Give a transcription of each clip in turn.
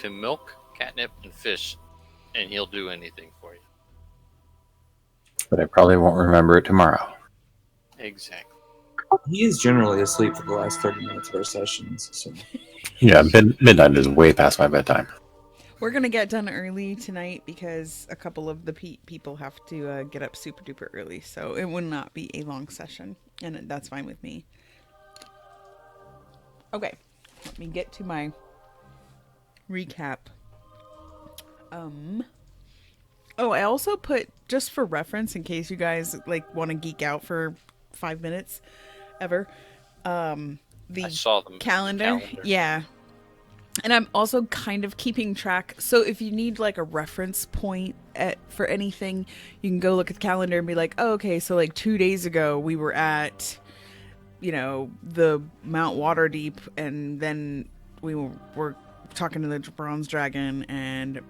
him milk, catnip, and fish, and he'll do anything for you. But I probably won't remember it tomorrow. Exactly. He is generally asleep for the last 30 minutes of our sessions. So. Yeah, midnight is way past my bedtime. We're going to get done early tonight because a couple of the people have to get up super duper early. So it will not be a long session. And that's fine with me. Okay. Let me get to my recap. Oh, I also put, just for reference, in case you guys like want to geek out for 5 minutes ever, the I saw the calendar. Yeah. And I'm also kind of keeping track. So if you need like a reference point for anything, you can go look at the calendar and be like, oh, okay, so like 2 days ago we were at, the Mount Waterdeep, and then we were talking to the bronze dragon, and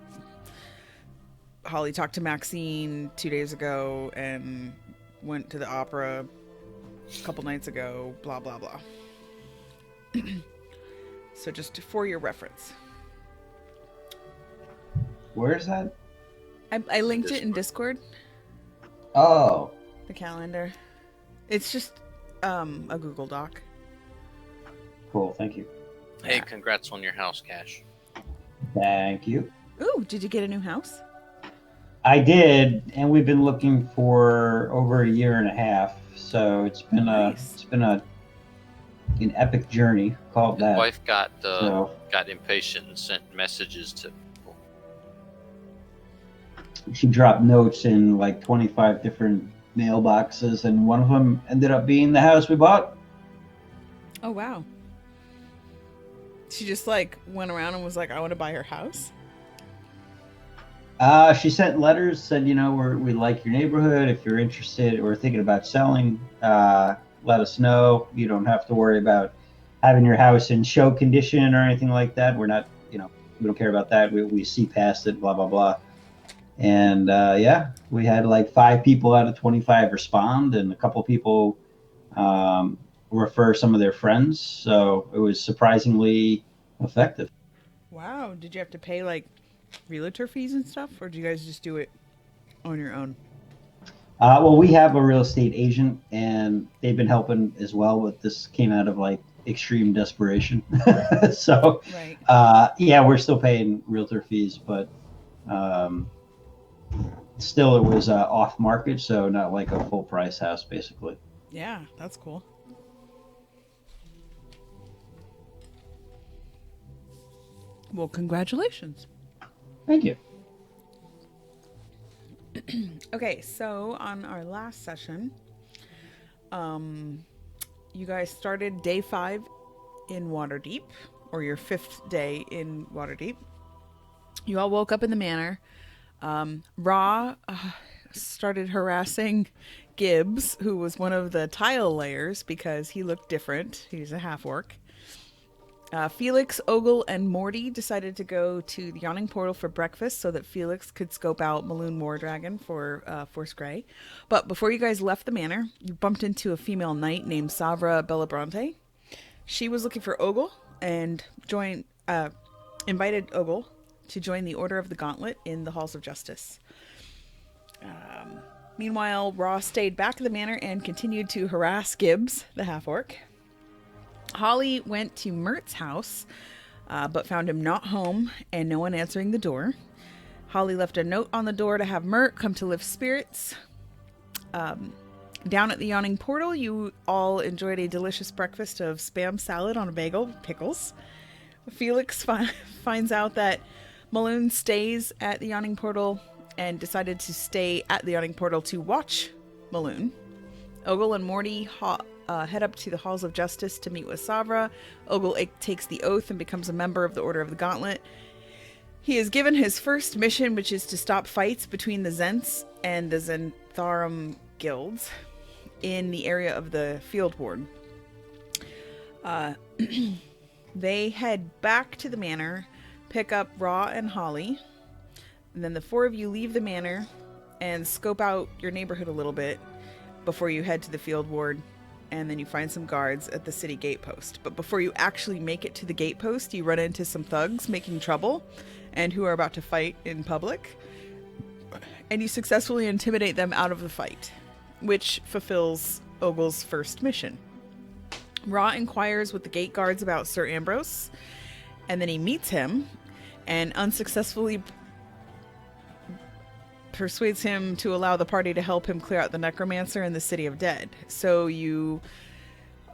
Holly talked to Maxine 2 days ago and went to the opera a couple nights ago, blah, blah, blah. So just for your reference. Where's that? I linked it in Discord. Oh. The calendar. It's just a Google Doc. Cool, thank you. Hey, congrats on your house, Cash. Thank you. Ooh, did you get a new house? I did, and we've been looking for over a year and a half. So it's been Nice. an epic journey. Call it His that. wife got impatient and sent messages to people. She dropped notes in like 25 different mailboxes, and one of them ended up being the house we bought. Oh, wow. She just like went around and was like, I want to buy her house. She sent letters, said, we like your neighborhood. If you're interested or thinking about selling, let us know. You don't have to worry about having your house in show condition or anything like that. We're not, we don't care about that. We see past it, blah, blah, blah. And we had like 5 people out of 25 respond, and a couple people refer some of their friends. So it was surprisingly effective. Wow. Did you have to pay like realtor fees and stuff, or do you guys just do it on your own? Well, we have a real estate agent, and they've been helping as well. But this came out of like extreme desperation. So, right. We're still paying realtor fees, but still it was off market, so not like a full price house, basically. Yeah, that's cool. Well, congratulations. Thank you. Okay, so on our last session, you guys started day 5 in Waterdeep, or your 5th day in Waterdeep. You all woke up in the manor. Ra started harassing Gibbs, who was one of the tile layers, because he looked different. He's a half-orc. Felix, Ogle, and Morty decided to go to the Yawning Portal for breakfast so that Felix could scope out Maloon Moordragon for Force Grey. But before you guys left the manor, you bumped into a female knight named Savra Bellabrante. She was looking for Ogle and invited Ogle to join the Order of the Gauntlet in the Halls of Justice. Meanwhile, Ra stayed back at the manor and continued to harass Gibbs, the half-orc. Holly went to Mert's house, but found him not home and no one answering the door. Holly left a note on the door to have Mert come to lift spirits. Down at the Yawning Portal, you all enjoyed a delicious breakfast of Spam salad on a bagel with pickles. Felix finds out that Maloon stays at the Yawning Portal and decided to stay at the Yawning Portal to watch Maloon. Ogle and Morty head up to the Halls of Justice to meet with Savra. Ogle takes the oath and becomes a member of the Order of the Gauntlet. He is given his first mission, which is to stop fights between the Zents and the Zentharum guilds in the area of the Field Ward. They head back to the manor, pick up Ra and Holly, and then the 4 of you leave the manor and scope out your neighborhood a little bit before you head to the Field Ward and then you find some guards at the city gate post. But before you actually make it to the gate post, you run into some thugs making trouble and who are about to fight in public. And you successfully intimidate them out of the fight, which fulfills Ogle's first mission. Ra inquires with the gate guards about Sir Ambrose, and then he meets him and unsuccessfully persuades him to allow the party to help him clear out the necromancer in the City of Dead. So you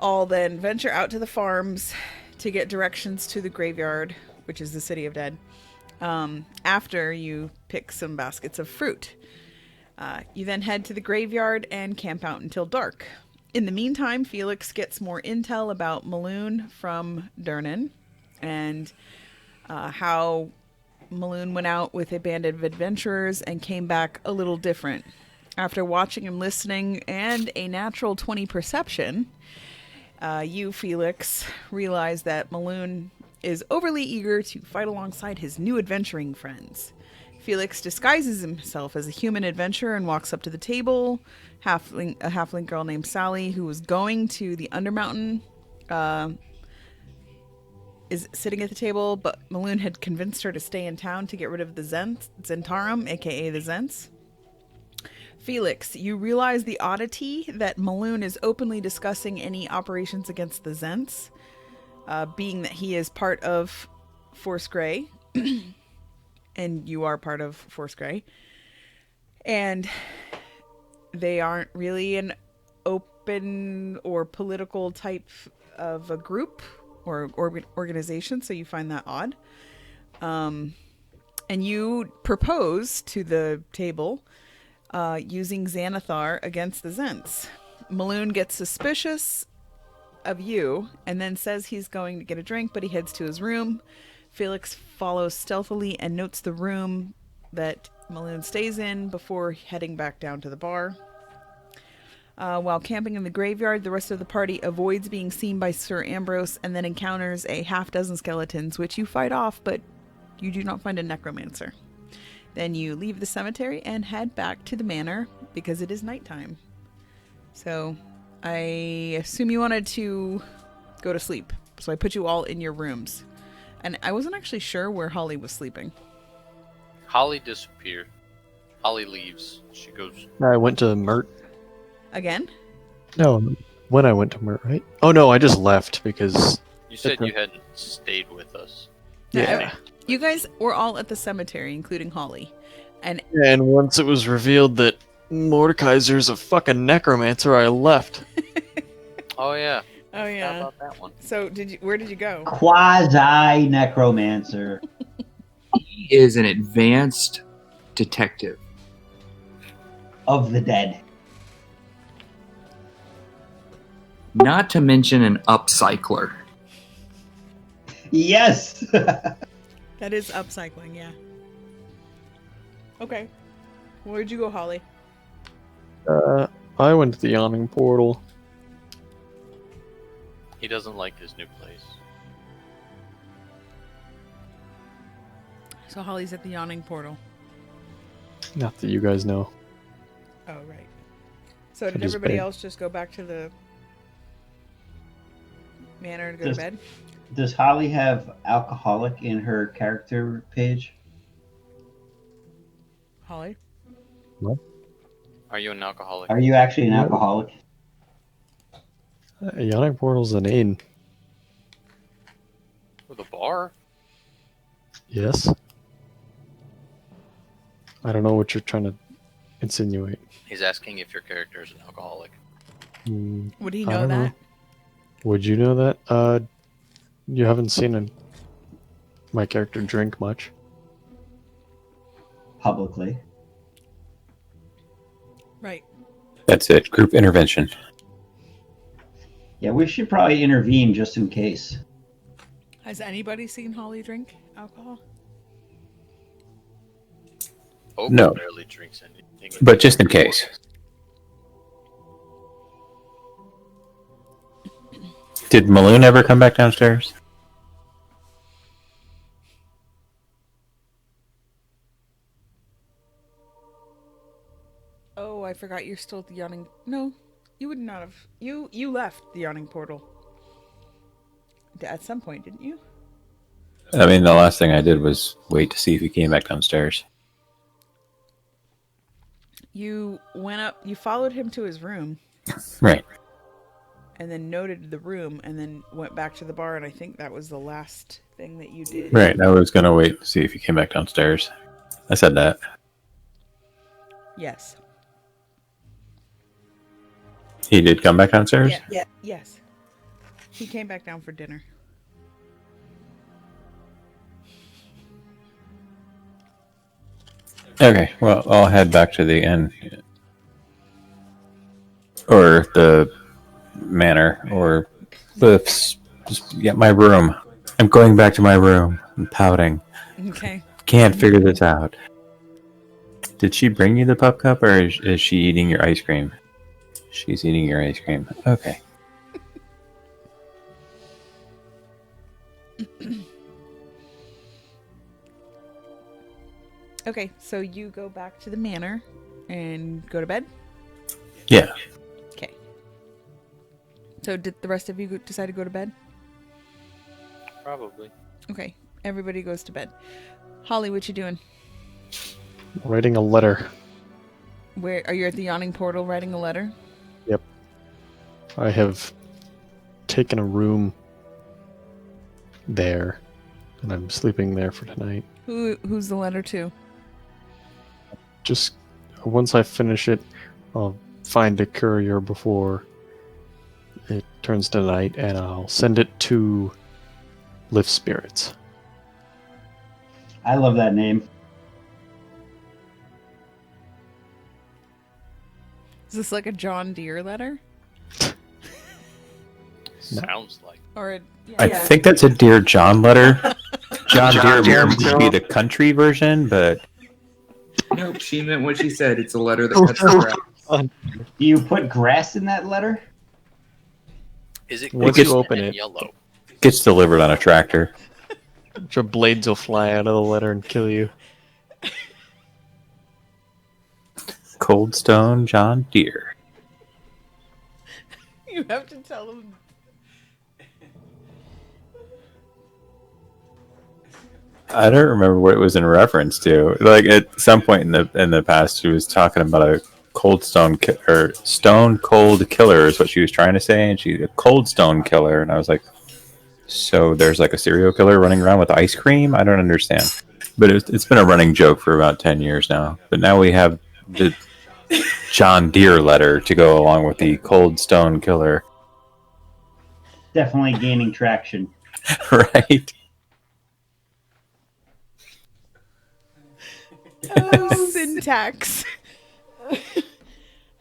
all then venture out to the farms to get directions to the graveyard, which is the City of Dead, after you pick some baskets of fruit. You then head to the graveyard and camp out until dark. In the meantime, Felix gets more intel about Maloon from Durnan and how Maloon went out with a band of adventurers and came back a little different. After watching and listening and a natural 20 perception, you, Felix, realize that Maloon is overly eager to fight alongside his new adventuring friends. Felix disguises himself as a human adventurer and walks up to the table. A halfling girl named Sally, who was going to the Undermountain, is sitting at the table, but Maloon had convinced her to stay in town to get rid of the Zentarum, aka the Zents. Felix, you realize the oddity that Maloon is openly discussing any operations against the Zents, being that he is part of Force Grey, and you are part of Force Grey, and they aren't really an open or political type of a group or organization, so you find that odd. And you propose to the table using Xanathar against the Zents. Maloon gets suspicious of you and then says he's going to get a drink, but he heads to his room. Felix follows stealthily and notes the room that Maloon stays in before heading back down to the bar. While camping in the graveyard, the rest of the party avoids being seen by Sir Ambrose and then encounters a half-dozen skeletons, which you fight off, but you do not find a necromancer. Then you leave the cemetery and head back to the manor because it is nighttime. So I assume you wanted to go to sleep, so I put you all in your rooms. And I wasn't actually sure where Holly was sleeping. Holly disappeared. Holly leaves. She goes. I went to Mert. Again? No, when I went to Mert, right? Oh no, I just left because... You said you hadn't stayed with us. Yeah. You guys were all at the cemetery, including Holly. And once it was revealed that Mordekaiser's a fucking necromancer, I left. Oh yeah. oh yeah. How about that one? So where did you go? Quasi necromancer. He is an advanced detective. Of the dead. Not to mention an upcycler. Yes! That is upcycling, yeah. Okay. Where'd you go, Holly? I went to the Yawning Portal. He doesn't like his new place. So Holly's at the Yawning Portal. Not that you guys know. Oh, right. So did just everybody bed. else just go back to the manor to go to bed? Does Holly have alcoholic in her character page? Holly? Are you an alcoholic? Are you actually an No. alcoholic? Yawning Portal's an inn. With a bar? Yes. I don't know what you're trying to insinuate. He's asking if your character is an alcoholic. Would he I know don't that? know. Would you know that? You haven't seen my character drink much. Publicly. Right. That's it. Group intervention. Yeah, we should probably intervene just in case. Has anybody seen Holly drink alcohol? Oak No. barely drinks anything. But just in case. Did Maloon ever come back downstairs? Oh, I forgot you're still at the Yawning... No. You would not have. You left the yawning portal at some point, didn't you? I mean, the last thing I did was wait to see if he came back downstairs. You went up. You followed him to his room, Right. and then noted the room, and then went back to the bar. And I think that was the last thing that you did. Right. I was going to wait to see if he came back downstairs. I said that. Yes. He did come back downstairs? Yeah. Yes. He came back down for dinner. Okay, well, I'll head back to the inn. Or the manor, or just get my room. I'm going back to my room. I'm pouting. Okay. Can't figure this out. Did she bring you the pup cup, or is she eating your ice cream? She's eating your ice cream. Okay. Okay, so you go back to the manor and go to bed? Yeah. Okay. So did the rest of you decide to go to bed? Probably. Okay, everybody goes to bed. Holly, what you doing? Writing a letter. Where are you at the yawning portal writing a letter? Yep. I have taken a room there, and I'm sleeping there for tonight. Who's the letter to? Just once I finish it, I'll find a courier before it turns to night, and I'll send it to Lift Spirits. I love that name. Is this like a John Deere letter? Sounds like. Or a, I think that's a Dear John letter. John Deere would be the country version, but... Nope, she meant what she said. It's a letter that cuts the grass. Do you put grass in that letter? Is it Once green you open and it- yellow? gets delivered on a tractor. Your blades will fly out of the letter and kill you. Cold Stone John Deere. you have to tell them. I don't remember what it was in reference to. Like at some point in the past, she was talking about a cold stone or stone cold killer is what she was trying to say, and she's a cold stone killer, and I was like, so there's like a serial killer running around with ice cream? I don't understand. But it's been a running joke for about 10 years now. But now we have the John Deere letter to go along with the cold stone killer, Definitely gaining traction. right? Syntax.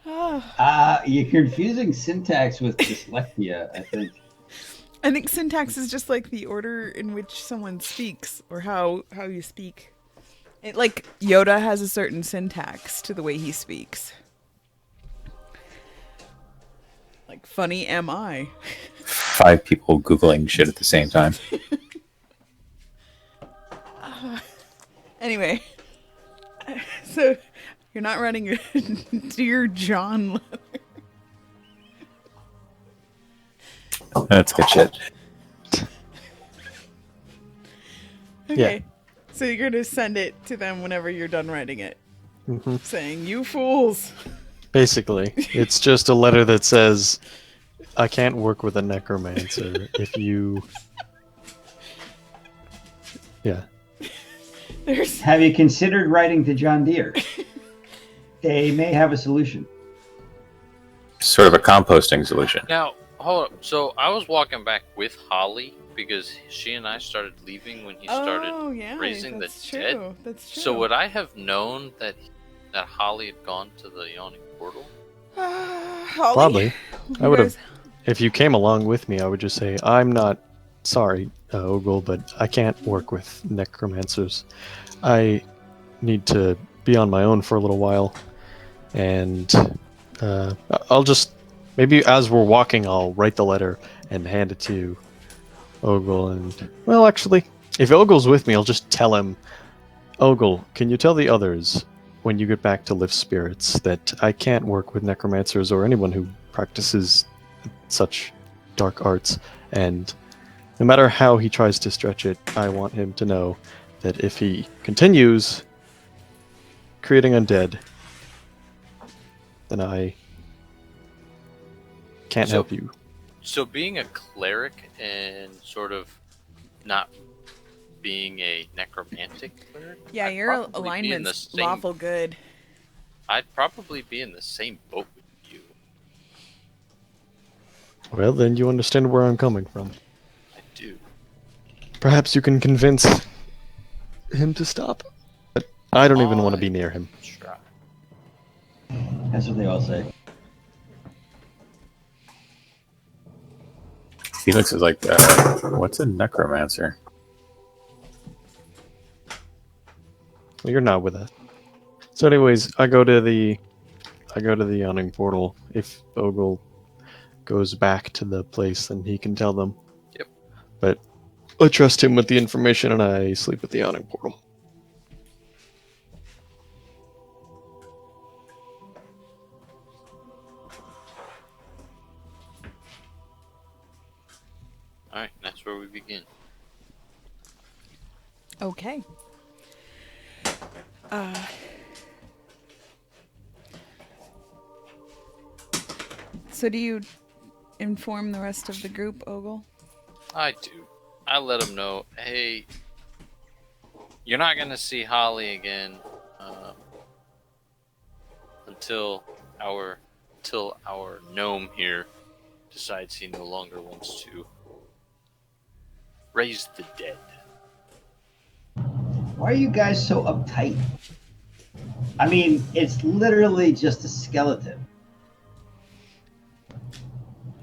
You're confusing syntax with dyslexia, I think. I think syntax is just like the order in which someone speaks, or how you speak. It, like Yoda has a certain syntax to the way he speaks. Like, funny am I? 5 people Googling shit at the same time. Anyway, so you're not running a Dear John letter. That's good shit. Okay. So you're going to send it to them whenever you're done writing it. Mm-hmm. Saying, you fools. Basically, it's just a letter that says, I can't work with a necromancer if you... Yeah. Have you considered writing to John Deere? They may have a solution. Sort of a composting solution. Now, hold up. So I was walking back with Holly because she and I started leaving when he started raising the dead. That's true. So would I have known that Holly had gone to the yawning portal? Holly, Probably. I would guys- have... If you came along with me, I would just say, I'm not sorry, Ogle, but I can't work with necromancers. I need to be on my own for a little while. And I'll just... Maybe as we're walking, I'll write the letter and hand it to Ogle. And well, actually, if Ogle's with me, I'll just tell him, Ogle, can you tell the others when you get back to Lift Spirits that I can't work with necromancers or anyone who practices such dark arts, and no matter how he tries to stretch it, I want him to know that if he continues creating undead, then I can't help you. So being a cleric and sort of not being a necromantic cleric, yeah, your alignment's lawful good. I'd probably be in the same boat with you. Well, then you understand where I'm coming from. I do. Perhaps you can convince him to stop. But I don't even want to be near him. Try. That's what they all say. Felix is like, what's a necromancer? Well, you're not with us. So, anyways, I go to the yawning portal. If Ogle goes back to the place, then he can tell them. Yep. But I trust him with the information, and I sleep at the yawning portal. Alright, that's where we begin. Okay. So do you inform the rest of the group, Ogle? I do. I let them know, hey, you're not going to see Holly again until our gnome here decides he no longer wants to raise the dead. Why are you guys so uptight? I mean, it's literally just a skeleton.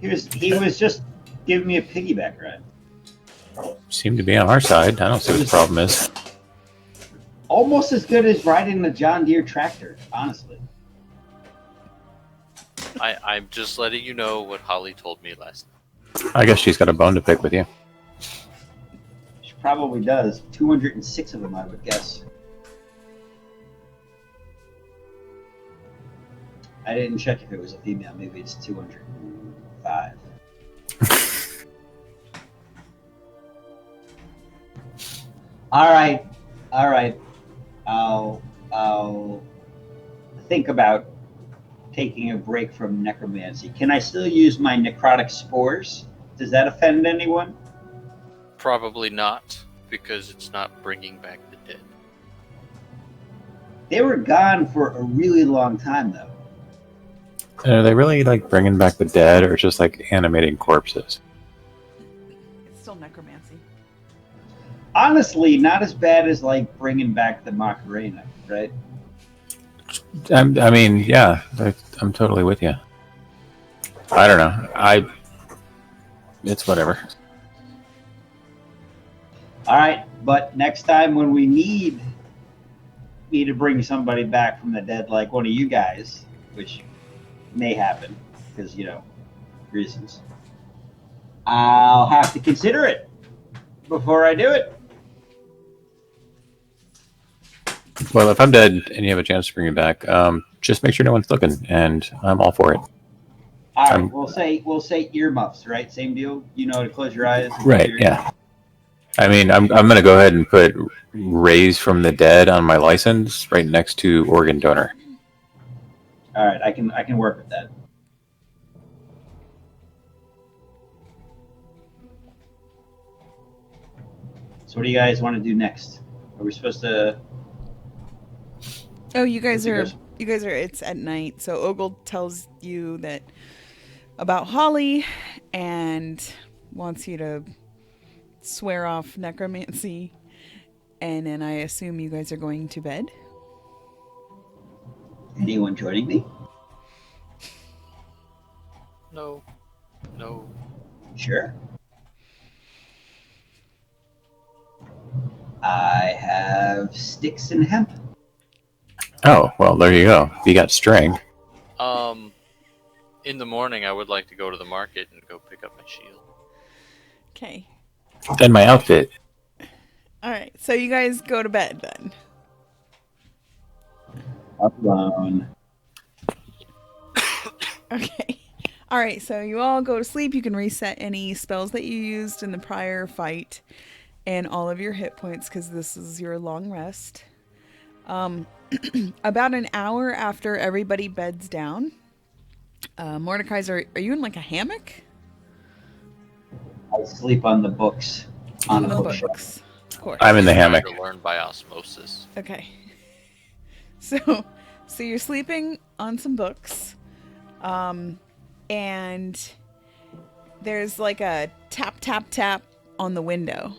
He was just giving me a piggyback ride. Seem to be on our side. I don't see what the problem is. Almost as good as riding a John Deere tractor, honestly. I'm just letting you know what Holly told me last night. I guess she's got a bone to pick with you. She probably does. 206 of them, I would guess. I didn't check if it was a female. Maybe it's 205. All right. I'll think about taking a break from necromancy. Can I still use my necrotic spores? Does that offend anyone? Probably not, because it's not bringing back the dead. They were gone for a really long time, though. Are they really like bringing back the dead, or just like animating corpses? It's still necromancy. Honestly, not as bad as like bringing back the Macarena, right? I mean, yeah, I'm totally with you. I don't know. It's whatever. All right, but next time when we need me to bring somebody back from the dead, like one of you guys, which may happen because, reasons, I'll have to consider it before I do it. Well, if I'm dead and you have a chance to bring me back, just make sure no one's looking, and I'm all for it. All right, we'll say earmuffs, right? Same deal. You know to close your eyes. Right. Yeah. I mean, I'm going to go ahead and put "raise from the dead" on my license, right next to organ donor. All right, I can work with that. So, what do you guys want to do next? Are we supposed to? Oh, you guys are. It's at night, so Ogle tells you that about Holly and wants you to swear off necromancy, and then I assume you guys are going to bed. Anyone joining me? No. Sure. I have sticks and hemp. Oh, well, there you go. You got string. In the morning, I would like to go to the market and go pick up my shield. Okay. And my outfit. All right, so you guys go to bed then. Alone. Okay. All right, so you all go to sleep. You can reset any spells that you used in the prior fight and all of your hit points because this is your long rest. About an hour after everybody beds down, Mordecai's, are you in like a hammock? I sleep on the books. On the bookshelf. Of course. I'm in the hammock. To learn by osmosis. Okay. So you're sleeping on some books, and there's like a tap, tap, tap on the window.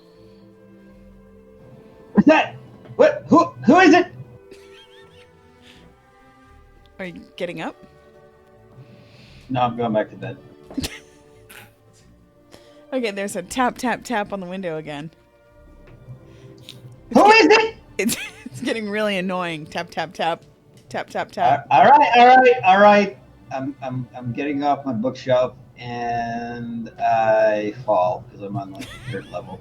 What's that? What? Who is it? Are you getting up? No, I'm going back to bed. Okay, there's a tap, tap, tap on the window again. Who is it? It's getting really annoying. Tap, tap, tap. Tap, tap, tap. All right. I'm getting off my bookshelf and I fall because I'm on like the third level.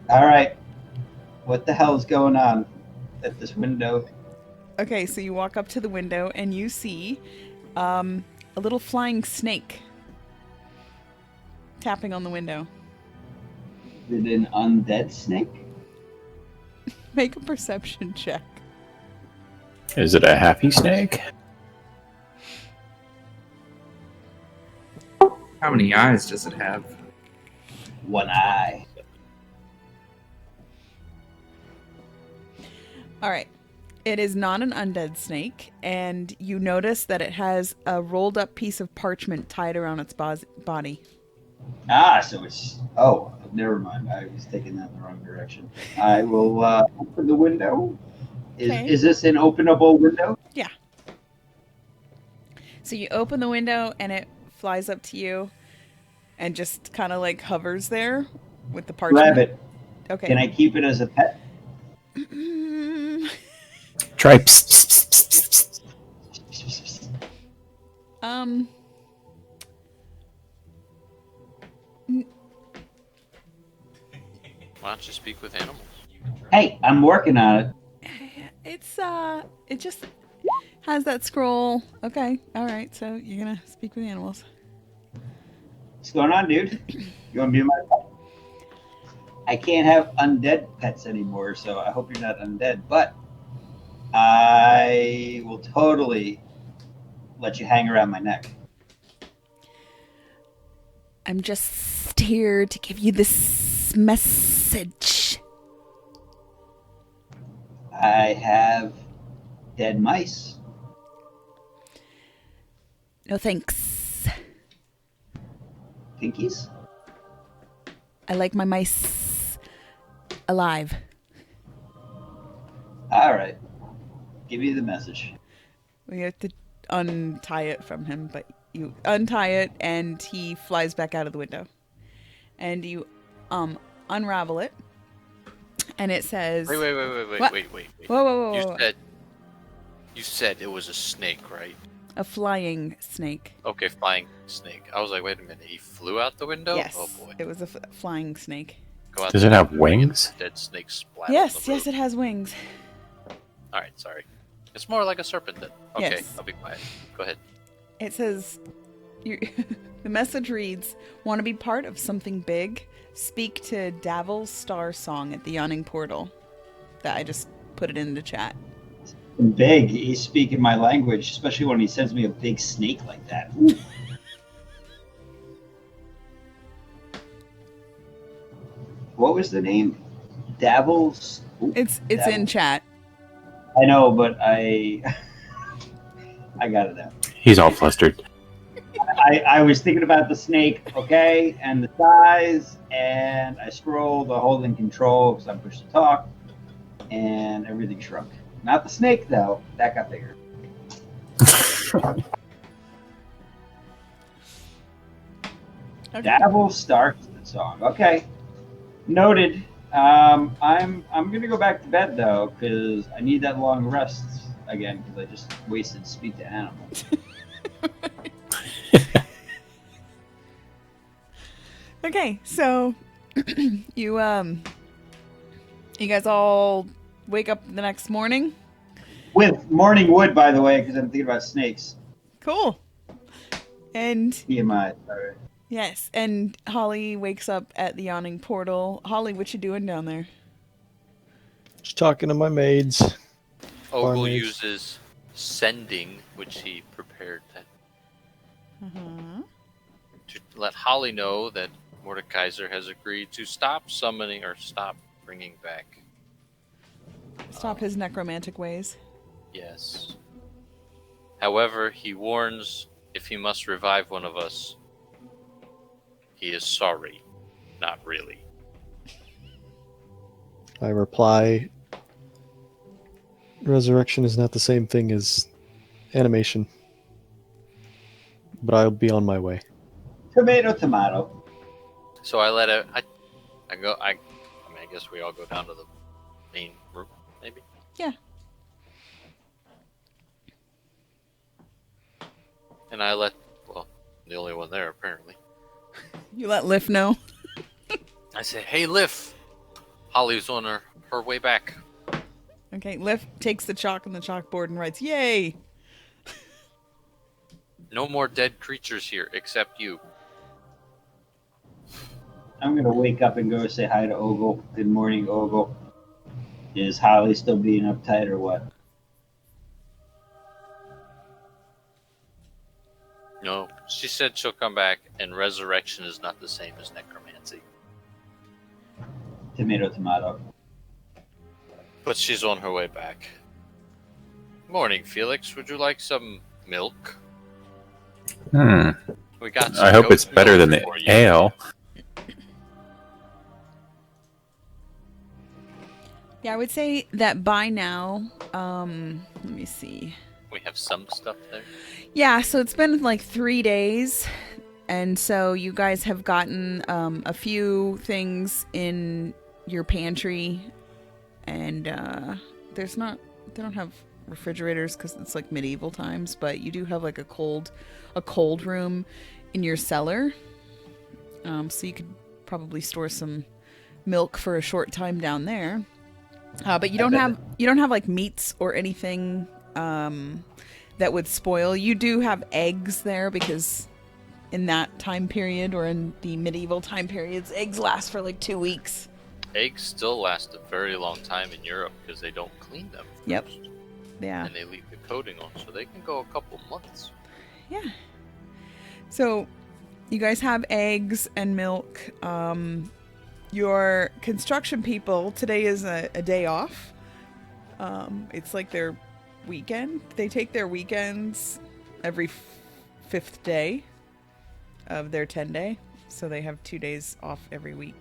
All right. What the hell is going on at this window? Okay, so you walk up to the window and you see a little flying snake tapping on the window. Is it an undead snake? Make a perception check. Is it a happy snake? How many eyes does it have? One eye. All right. It is not an undead snake, and you notice that it has a rolled up piece of parchment tied around its body. Ah, so it's... Oh, never mind. I was taking that in the wrong direction. I will open the window. Is this an openable window? Yeah. So you open the window, and it flies up to you and just kind of like hovers there with the parchment. Grab it. Okay. Can I keep it as a pet? Try. Why don't you speak with animals? Hey, I'm working on it. It just has that scroll. Okay, all right. So you're gonna speak with animals. What's going on, dude? You want to be my pet? I can't have undead pets anymore, so I hope you're not undead. But I will totally let you hang around my neck. I'm just here to give you this message. I have dead mice. No thanks. Pinkies? I like my mice alive. All right. Give me the message. We have to untie it from him, but you untie it and he flies back out of the window. And you unravel it. And it says... Wait. Whoa. You said it was a snake, right? A flying snake. Okay, flying snake. I was like, wait a minute, he flew out the window? Yes, Oh boy. it was a flying snake. Go out Does the it have window and wings? Dead snake splat. Yes, it has wings. Alright, sorry. It's more like a serpent then. Okay, Yes. I'll be quiet. Go ahead. It says, the message reads, want to be part of something big? Speak to Davil's Star Song at the Yawning Portal. That I just put it in the chat. Big. He's speaking my language, especially when he sends me a big snake like that. Ooh. What was the name? Davil's. Ooh, It's Davil. in chat. I know, but I got it out. He's all flustered. I was thinking about the snake, okay, and the size, and I scrolled the holding control because I'm pushed to talk, and everything shrunk. Not the snake, though. That got bigger. Okay. Davil starts the song. Okay, noted. I'm gonna go back to bed though because I need that long rest again because I just wasted speak to animals. Okay, so you guys all wake up the next morning With morning wood, by the way, because I'm thinking about snakes. Cool. And TMI. Sorry. yes, and Holly wakes up at the yawning portal. Holly, what you doing down there? Just talking to my maids. Ogle Barmaids. uses sending, which he prepared that to let Holly know that Mordekaiser has agreed to stop summoning or stop bringing back. Stop his necromantic ways. Yes. However, he warns if he must revive one of us, he is sorry. Not really. I reply, resurrection is not the same thing as animation. But I'll be on my way. Tomato, tomato. So I let it. I guess we all go down to the main room, maybe. Yeah. And I let, the only one there apparently. You let Liff know? I say, hey, Liff. Holly's on her way back. Okay, Liff takes the chalk on the chalkboard and writes, "Yay!" No more dead creatures here except you. I'm gonna wake up and go say hi to Ogle. Good morning, Ogle. Is Holly still being uptight or what? No, she said she'll come back, and resurrection is not the same as necromancy. Tomato, tomato. But she's on her way back. Morning, Felix. Would you like some milk? We got some I hope goat it's better milk than the for you. ale. Yeah, I would say that by now, let me see. We have some stuff there. Yeah, so it's been like 3 days, and so you guys have gotten a few things in your pantry, and they don't have refrigerators because it's like medieval times, but you do have like a cold room in your cellar, so you could probably store some milk for a short time down there. But you don't have like meats or anything that would spoil. You do have eggs there because in that time period or in the medieval time periods, eggs last for like 2 weeks. Eggs still last a very long time in Europe because they don't clean them first. Yep. Yeah. And they leave the coating on, so they can go a couple months. Yeah. So you guys have eggs and milk. Your construction people, today is a day off. It's like their weekend. They take their weekends every fifth day of their 10-day. So they have 2 days off every week,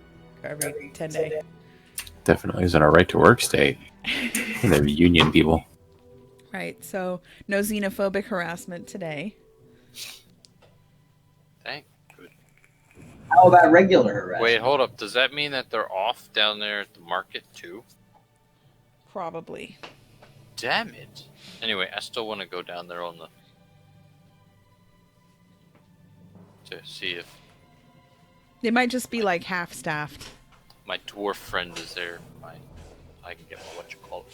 every 10-day. Definitely isn't a right to work state. They're union people. Right. So no xenophobic harassment today. Thank good. How about regular harassment? Wait, hold up. Does that mean that they're off down there at the market too? Probably. Damn it. Anyway, I still want to go down there to see if They might just be like half-staffed. my dwarf friend is there. I can get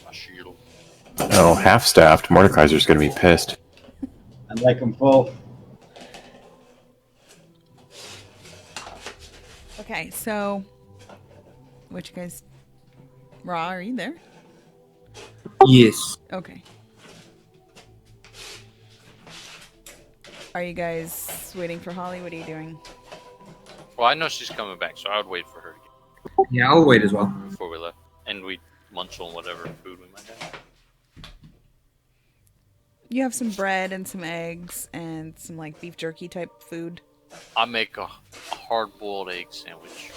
my shield. Oh, half-staffed. Mordekaiser's going to be pissed. I'd like them full. Okay, so what you guys? Ra, are you there? Yes. Okay. Are you guys waiting for Holly? What are you doing? Well, I know she's coming back, so I would wait for her to get Yeah, I'll wait as well. before we left. And we munch on whatever food we might have. You have some bread and some eggs and some like beef jerky type food. I'll make a hard-boiled egg sandwich.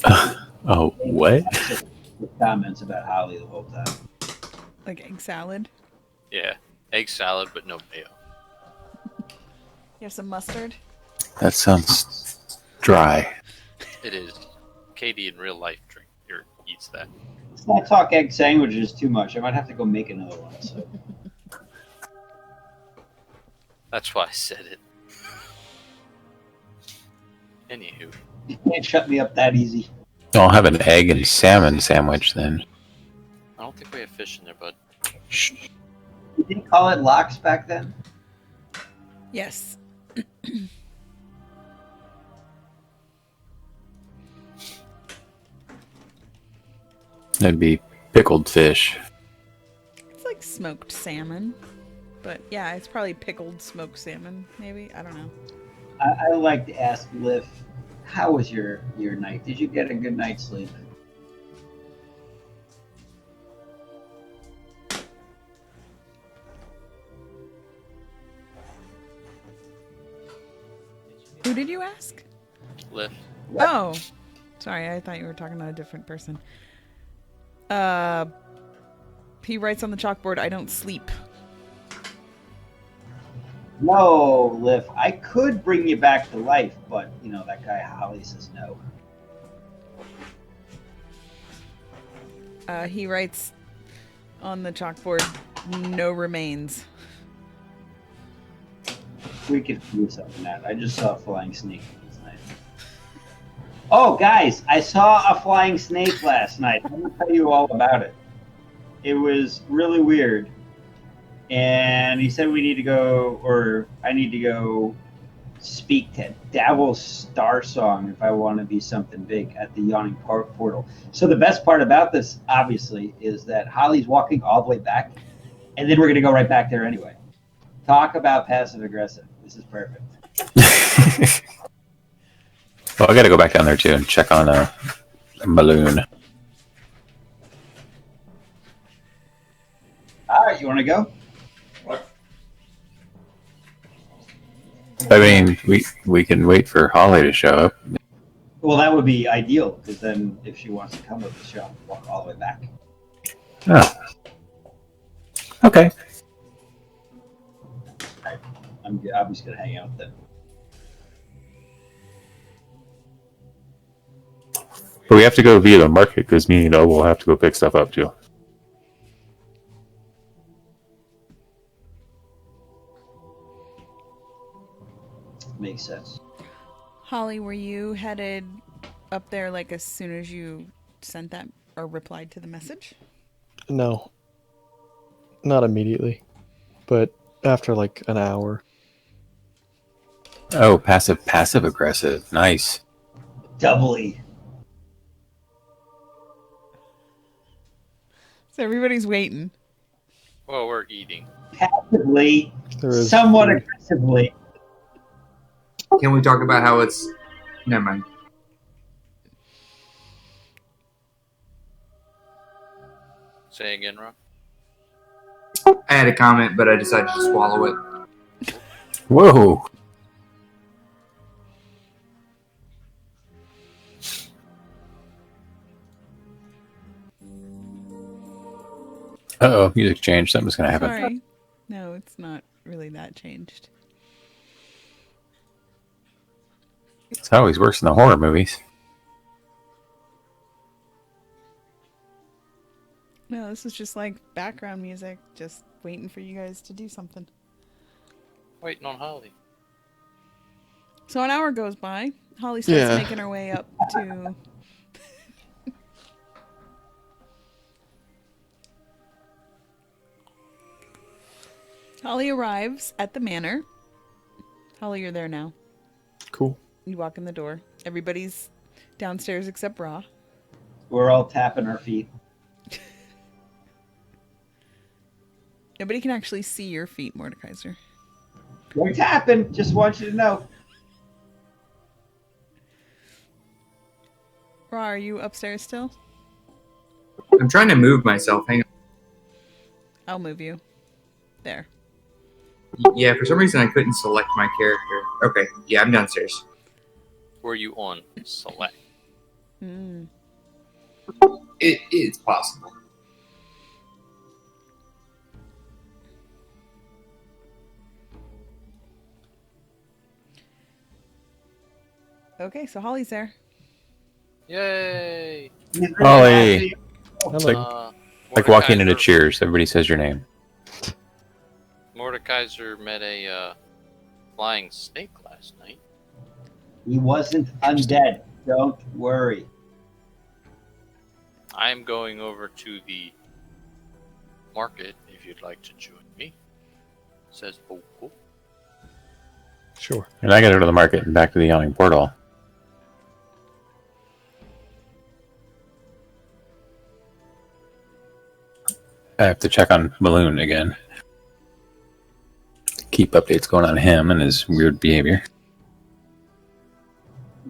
Oh, what? Comments about Holly the whole time. Like egg salad. Yeah, egg salad, but no mayo. You have some mustard. That sounds dry. It is. Katie in real life eats that. Let's not talk egg sandwiches too much. I might have to go make another one. So. That's why I said it. Anywho. You can't shut me up that easy. I'll have an egg and salmon sandwich then. I don't think we have fish in there, bud. Shh. You didn't call it locks back then? Yes. That'd be pickled fish. It's like smoked salmon. But yeah, it's probably pickled smoked salmon, maybe. I don't know. I like to ask Liv, how was your night? Did you get a good night's sleep? Who did you ask? Lift. Oh, sorry. I thought you were talking to a different person. He writes on the chalkboard, I don't sleep. No, Liv. I could bring you back to life, but you know that guy Holly says no. He writes on the chalkboard, no remains. We could do something that. I just saw a flying snake last night. Oh, guys, I saw a flying snake last night. Let me tell you all about it. It was really weird. And he said we need to go, or I need to go speak to Davil's Star Song if I want to be something big at the Yawning Portal. So the best part about this, obviously, is that Holly's walking all the way back, and then we're going to go right back there anyway. Talk about passive aggressive. This is perfect. Well, I got to go back down there too and check on a balloon. All right, you want to go? I mean, we can wait for Holly to show up. Well, that would be ideal, because then if she wants to come with the show, walk all the way back. Oh. Okay. I'm just going to hang out then. But we have to go via the market because me and O will have to go pick stuff up too. Makes sense. Holly, were you headed up there like as soon as you sent that or replied to the message? No. Not immediately. But after like an hour. Oh, passive aggressive. Nice. Doubly. So everybody's waiting. Well, we're eating. Passively, There is somewhat food. aggressively. Can we talk about how it's... Never mind. Say again, Rob. I had a comment, but I decided to swallow it. Whoa. Uh-oh, music changed. Something's going to happen. Sorry. No, it's not really that changed. It's always worse in the horror movies. No, this is just like background music, just waiting for you guys to do something. Waiting on Holly. So an hour goes by. Holly starts Yeah. making her way up to... Holly arrives at the manor. Holly, you're there now. Cool. You walk in the door. Everybody's downstairs except Ra. We're all tapping our feet. Nobody can actually see your feet, Mordekaiser. We're tapping. Just want you to know. Ra, are you upstairs still? I'm trying to move myself. Hang on. I'll move you. There. Yeah, for some reason I couldn't select my character. Okay, yeah, I'm downstairs. Were you on select? Mm. It's possible. Okay, so Holly's there. Yay! Holly. Hello. like- Uh, Like walking into Mordekaiser- Cheers. Everybody says your name. Mordekaiser met a flying snake last night. He wasn't undead. Don't worry. I'm going over to the market if you'd like to join me, says Ogle. Sure. And I gotta go to the market and back to the yawning portal. I have to check on Balloon again. Keep updates going on him and his weird behavior.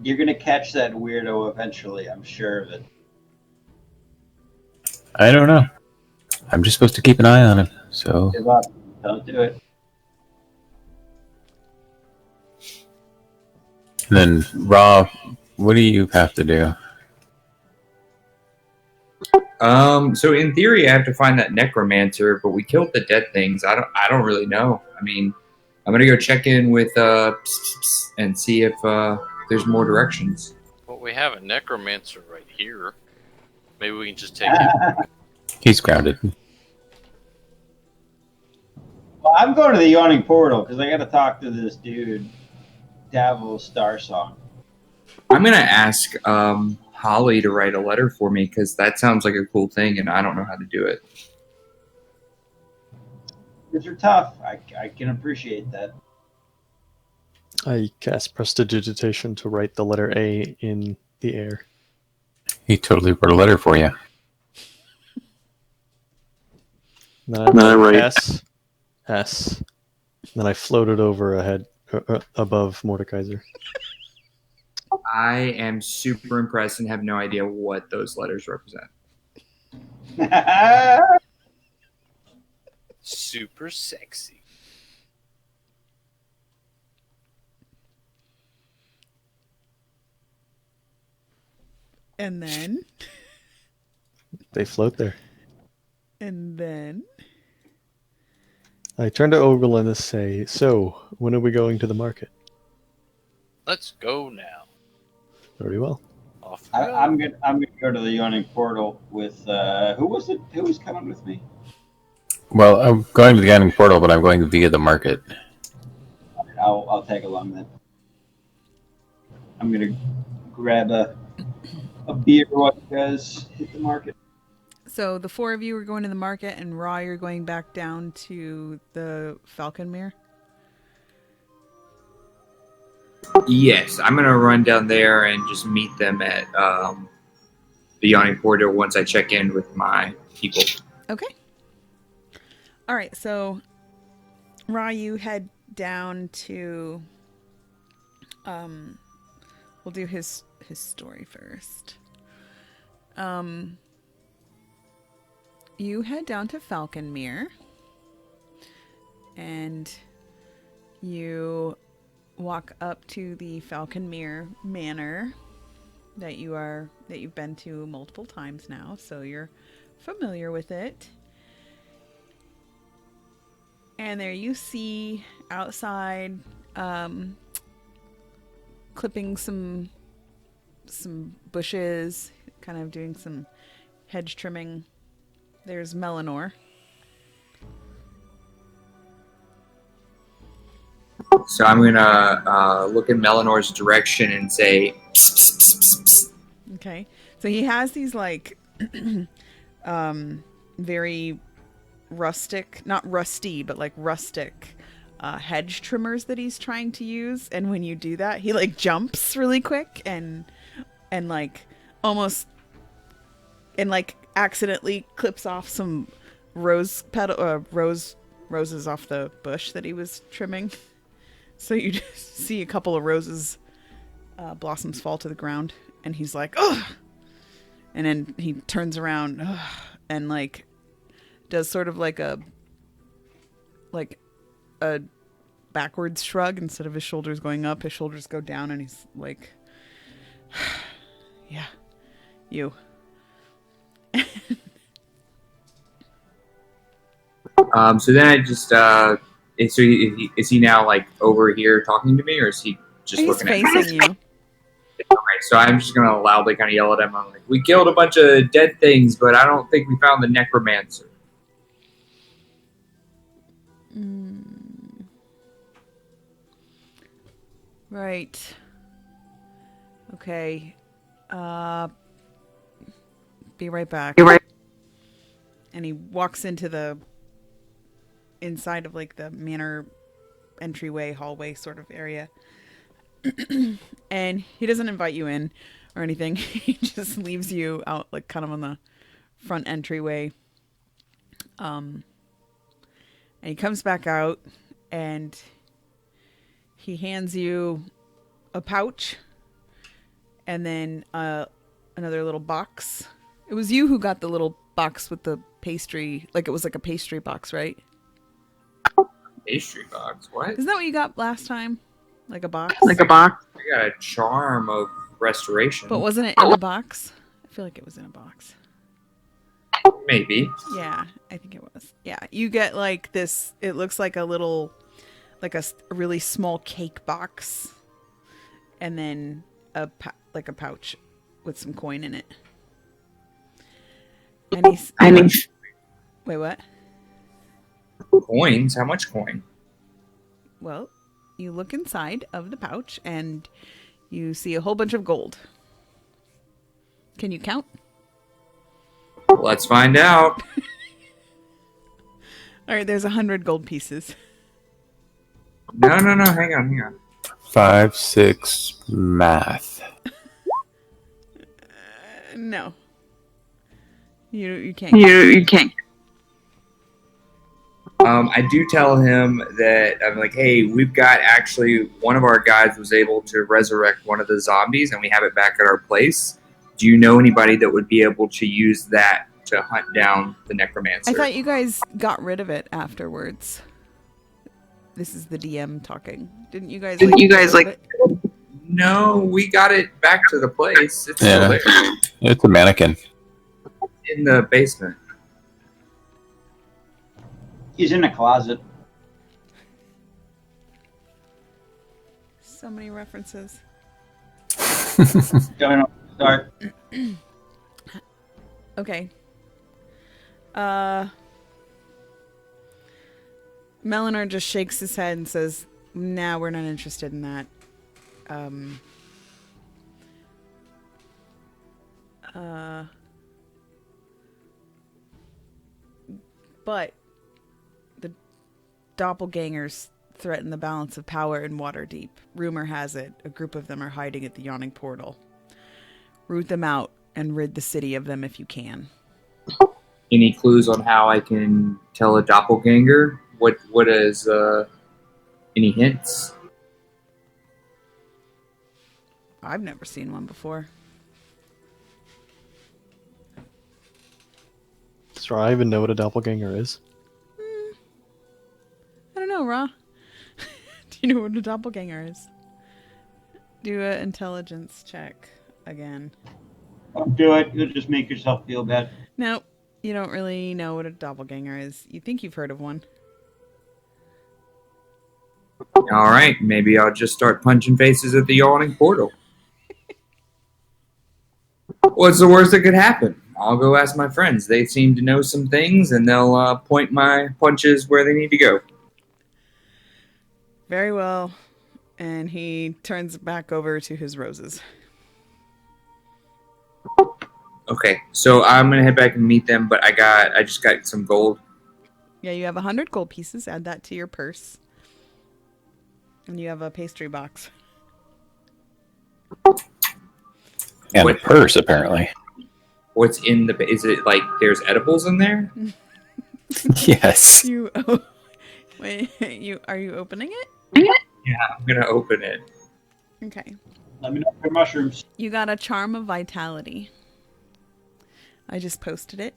You're gonna catch that weirdo eventually. I'm sure of it. I don't know. I'm just supposed to keep an eye on him, so... Give up. Don't do it. And then, Raw, what do you have to do? So in theory, I have to find that necromancer, but we killed the dead things. I don't really know. I mean, I'm gonna go check in with and see if there's more directions. Well, we have a necromancer right here. Maybe we can just take him. He's grounded. Well, I'm going to the yawning portal because I got to talk to this dude, Davil Starsong. I'm gonna ask Holly to write a letter for me because that sounds like a cool thing, and I don't know how to do it. These are tough. I can appreciate that. I cast Prestidigitation to write the letter A in the air. He totally wrote a letter for you. Then I write S. Then I floated over ahead, above Mordekaiser. I am super impressed and have no idea what those letters represent. Super sexy. And then, They float there. and then, I turn to Ogle and say, "So, when are we going to the market?" Let's go now. Very well. Off we go. I'm gonna go to the yawning portal with who was it? Who was coming with me? Well, I'm going to the Guiding Portal, but I'm going via the market. I'll tag along then. I'm gonna grab a beer while you guys hit the market. so the four of you are going to the market, and Raw, you're going back down to the Falconmere. Yes, I'm gonna run down there and just meet them at the yawning portal once I check in with my people. Okay. All right, so Raw, you head down to. We'll do his story first. You head down to Falconmere, and you walk up to the Falconmere Manor that you've been to multiple times now, so you're familiar with it. And there you see outside, clipping some bushes, kind of doing some hedge trimming. There's Melanor. So I'm gonna look in Melanor's direction and say, psst, psst, psst, psst, psst. Okay. So he has these like very rustic, not rusty, but like rustic hedge trimmers that he's trying to use. And when you do that, he like jumps really quick and like almost and like accidentally clips off some roses off the bush that he was trimming. So you just see a couple of roses blossoms fall to the ground, and he's like, "Ugh!" And then he turns around and like does sort of like a backwards shrug. Instead of his shoulders going up, his shoulders go down, and he's like, "Yeah, you." So then I just is he now like over here talking to me, or is he just He's looking at me? facing you. Okay, so I'm just gonna loudly kind of yell at him. I'm like, "We killed a bunch of dead things, but I don't think we found the necromancer." Right. Okay. Be right back. And he walks into the inside of like the manor entryway, hallway sort of area. And he doesn't invite you in or anything. He just leaves you out like kind of on the front entryway. And he comes back out and he hands you a pouch and then another little box. It was you who got the little box with the pastry, like it was like a pastry box, right? Pastry box? What? Isn't that what you got last time? Like a box? I got a charm of restoration. But wasn't it in a box? I feel like it was in a box. Maybe. Yeah, I think it was. Yeah, you get like this, it looks like a little, like a really small cake box. And then like a pouch with some coin in it. And he's... Wait, what? Coins? How much coin? Well, you look inside of the pouch and you see a whole bunch of gold. Can you count? Let's find out. All right, there's 100 gold pieces. No. Hang on. 5, 6, math. No. You can't. You can't. I do tell him that I'm like, hey, we've got actually one of our guys was able to resurrect one of the zombies, and we have it back at our place. Do you know anybody that would be able to use that to hunt down the necromancer? I thought you guys got rid of it afterwards. This is the DM talking. Didn't you guys? Like, No, we got it back to the place. It's still there It's a mannequin. in the basement. He's in a closet. So many references. Going on. Start. Okay. Melinar just shakes his head and says, "Nah, we're not interested in that." But the doppelgangers threaten the balance of power in Waterdeep. Rumor has it, a group of them are hiding at the Yawning Portal. Root them out and rid the city of them if you can. Any clues on how I can tell a doppelganger? What is any hints? I've never seen one before. So I even know what a doppelganger is. I don't know, Ra. Do you know what a doppelganger is? Do an intelligence check again. Don't do it. You'll just make yourself feel bad. No, you don't really know what a doppelganger is. You think you've heard of one. All right, maybe I'll just start punching faces at the Yawning Portal. What's the worst that could happen? I'll go ask my friends. They seem to know some things, and they'll point my punches where they need to go. Very well. And he turns back over to his roses. Okay, so I'm gonna head back and meet them, but I just got some gold. Yeah, you have 100 gold pieces. Add that to your purse. And you have a pastry box. And What- a purse, apparently. What's in the? Is it like there's edibles in there? Yes. Wait, are you opening it? Yeah, I'm gonna open it. Okay. Let me know for mushrooms. You got a charm of vitality. I just posted it.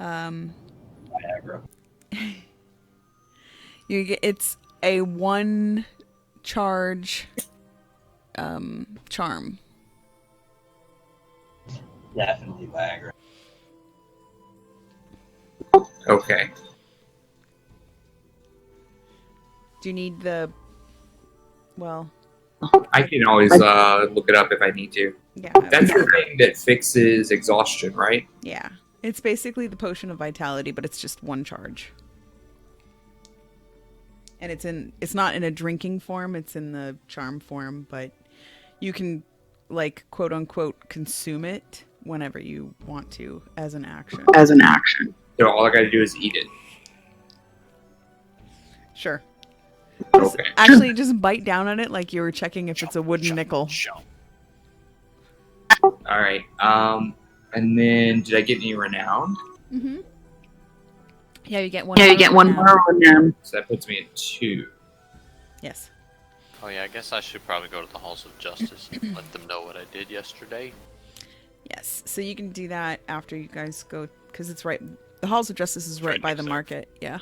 Viagra. It's a 1 charge charm. Definitely Viagra. Okay. Do you need the... Well... I can always look it up if I need to. Yeah. That's the thing that fixes exhaustion, right? Yeah. It's basically the potion of vitality, but it's just 1 charge. And it's not in a drinking form, it's in the charm form, but you can, like, quote unquote, consume it whenever you want to as an action. So all I got to do is eat it. Sure. Okay. Actually, just bite down on it like you were checking if it's a wooden nickel. All right. And then did I get any renown? Mm-hmm. Yeah, you get one. Renown. So that puts me at 2. Yes. Oh yeah, I guess I should probably go to the Halls of Justice and let them know what I did yesterday. Yes. So you can do that after you guys go, because it's right. The Halls of Justice is right by the market. Yeah.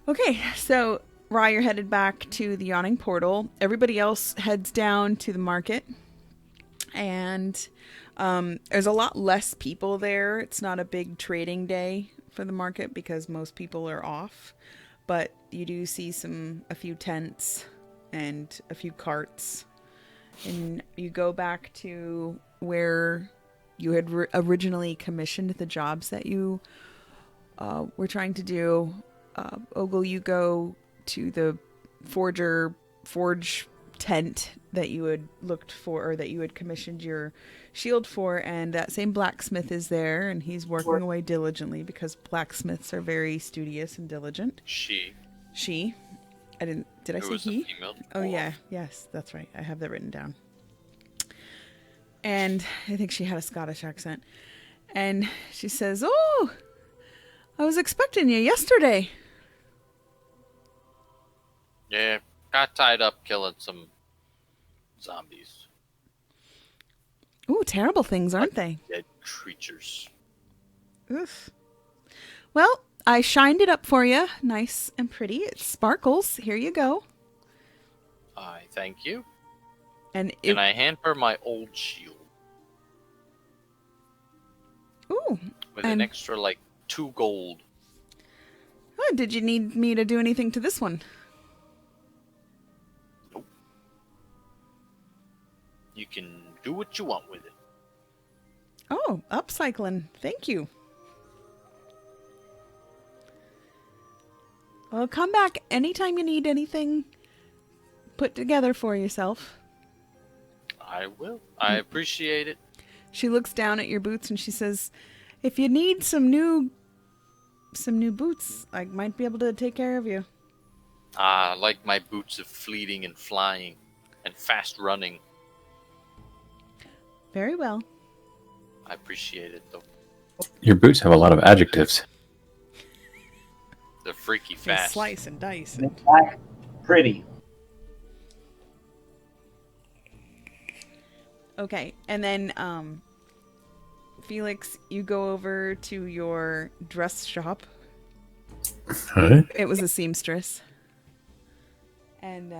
Okay. So Ra, you're headed back to the Yawning Portal. Everybody else heads down to the market, and there's a lot less people there. It's not a big trading day for the market because most people are off, but you do see a few tents and a few carts, and you go back to where you had originally commissioned the jobs that you were trying to do. Ogle, you go to the forge tent that you had looked for, or that you had commissioned your shield for, and that same blacksmith is there, and he's working away diligently because blacksmiths are very studious and diligent. She. Did I say he? Oh yeah, yes, that's right. I have that written down. And I think she had a Scottish accent. And she says, "Oh, I was expecting you yesterday." Yeah, got tied up killing some zombies. Ooh, terrible things, aren't they? Dead creatures. Oof. Well, I shined it up for you. Nice and pretty. It sparkles. Here you go. I thank you. And I hand her my old shield. Ooh. With an extra, 2 gold. Oh, did you need me to do anything to this one? Nope. You can do what you want with it. Oh, upcycling. Thank you. Well, come back anytime you need anything put together for yourself. I will. I appreciate it. She looks down at your boots and she says, "If you need some new boots, I might be able to take care of you." I like my boots of fleeting and flying and fast running. Very well. I appreciate it, though. Your boots have a lot of adjectives. They're freaky They fast. slice and dice. Pretty. Okay, and then Felix, you go over to your dress shop. Huh? It was a seamstress. And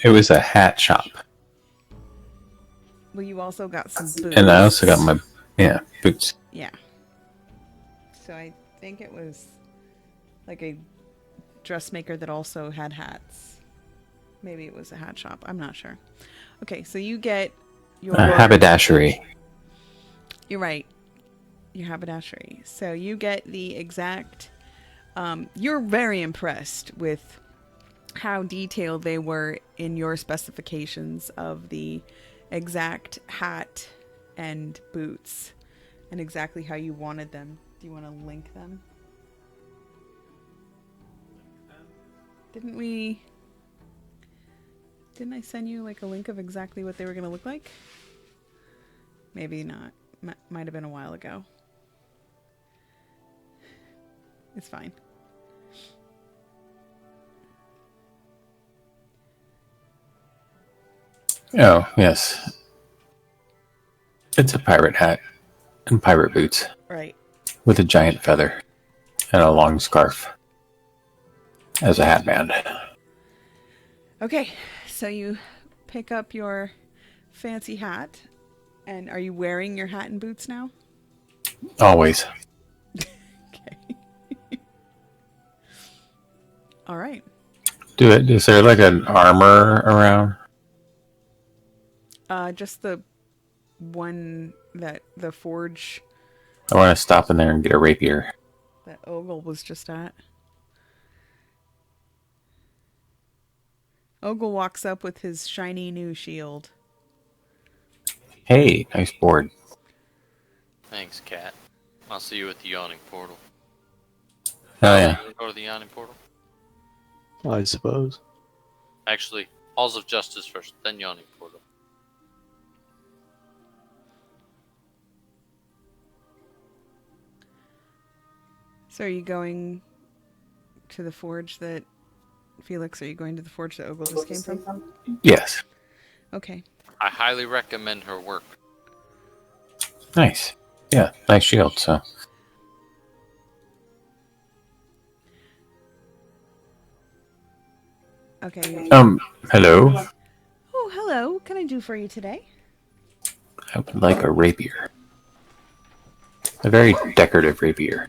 It was a hat shop. well, you also got some boots. And I also got my boots. Yeah. So I think it was like a dressmaker that also had hats. Maybe it was a hat shop. I'm not sure. Okay, so you get your A haberdashery. You're right. Your haberdashery. So you get the exact. You're very impressed with how detailed they were in your specifications of the exact hat and boots, and exactly how you wanted them. Do you want to link them? Didn't I send you a link of exactly what they were going to look like? Maybe not. Might have been a while ago. It's fine. Oh, yes. It's a pirate hat and pirate boots Right. with a giant feather and a long scarf as a hatband. Okay, so you pick up your fancy hat, and are you wearing your hat and boots now? Always. Okay. All right. Is there an armor around? Just the one that the forge I want to stop in there and get a rapier. that Ogle was just at. Ogle walks up with his shiny new shield. Hey, nice board. Thanks, Cat. I'll see you at the yawning portal. Oh yeah. Go to the yawning portal. I suppose. Actually, Halls of Justice first, then yawning portal. So are you going to the forge that Felix? Are you going to the forge that Ogle just came from? Yes. Okay. I highly recommend her work. Nice. Yeah, nice shield. So Okay. hello. Oh, hello. What can I do for you today? I would like a rapier. A very decorative rapier.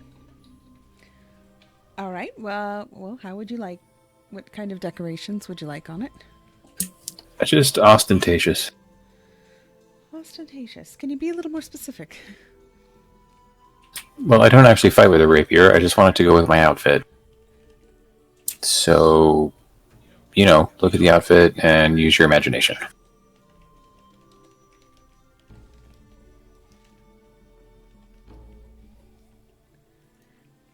All right. Well, how would you like? What kind of decorations would you like on it? Just ostentatious. Ostentatious. Can you be a little more specific? Well, I don't actually fight with a rapier. I just want it to go with my outfit. So, look at the outfit and use your imagination.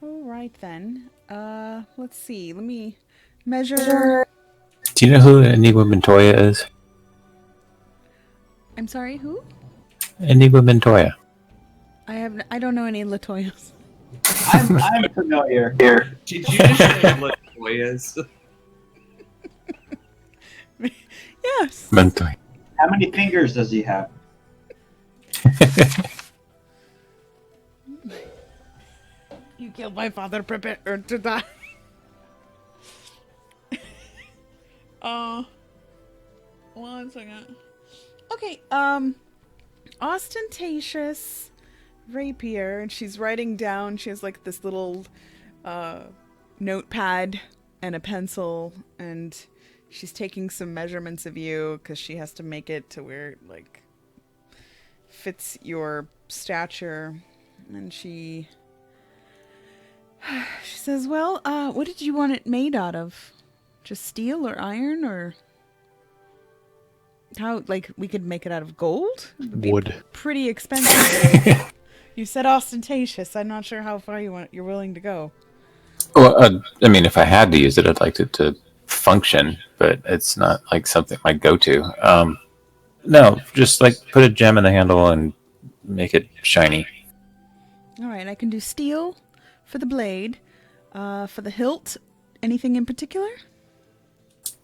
All right then. Let's see. Let me measure. Do you know who Inigo Montoya is? I'm sorry. Who? Inigo Montoya. I don't know any Latoyas. I'm familiar. Did you just say Latoya's? Yes. Montoya. How many fingers does he have? You killed my father. Prepare to die. One second. Okay. Ostentatious rapier, and she's writing down. She has like this little notepad and a pencil, and she's taking some measurements of you because she has to make it to where it like fits your stature. And she says, "Well, what did you want it made out of? Just steel or iron, or how? Like we could make it out of gold? It would be Wood. pretty expensive." You said ostentatious. I'm not sure how far you're willing to go. Well, I mean, if I had to use it, I'd like it to function, but it's not like something I go to. No, just like put a gem in the handle and make it shiny. All right, I can do steel for the blade. For the hilt, anything in particular?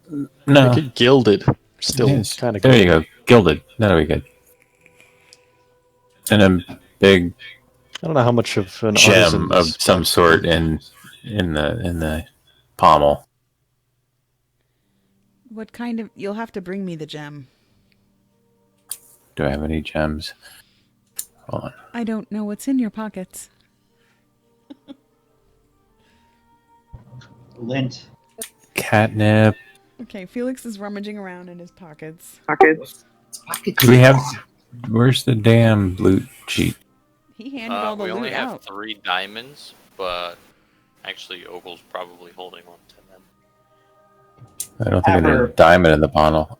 No, Make it gilded. Still Yes. kind of There you go, gilded. That'll be good. And a big I don't know how much of an gem artisan of is, some but sort in the pommel. What kind of? You'll have to bring me the gem. Do I have any gems? Hold on. I don't know what's in your pockets. Lint. Catnip. Okay, Felix is rummaging around in his pockets. Do we have? Where's the damn loot sheet? He handed all the We only loot have out. 3 diamonds, but actually Ogle's probably holding on to them. I don't think Have there's her- a diamond in the pommel.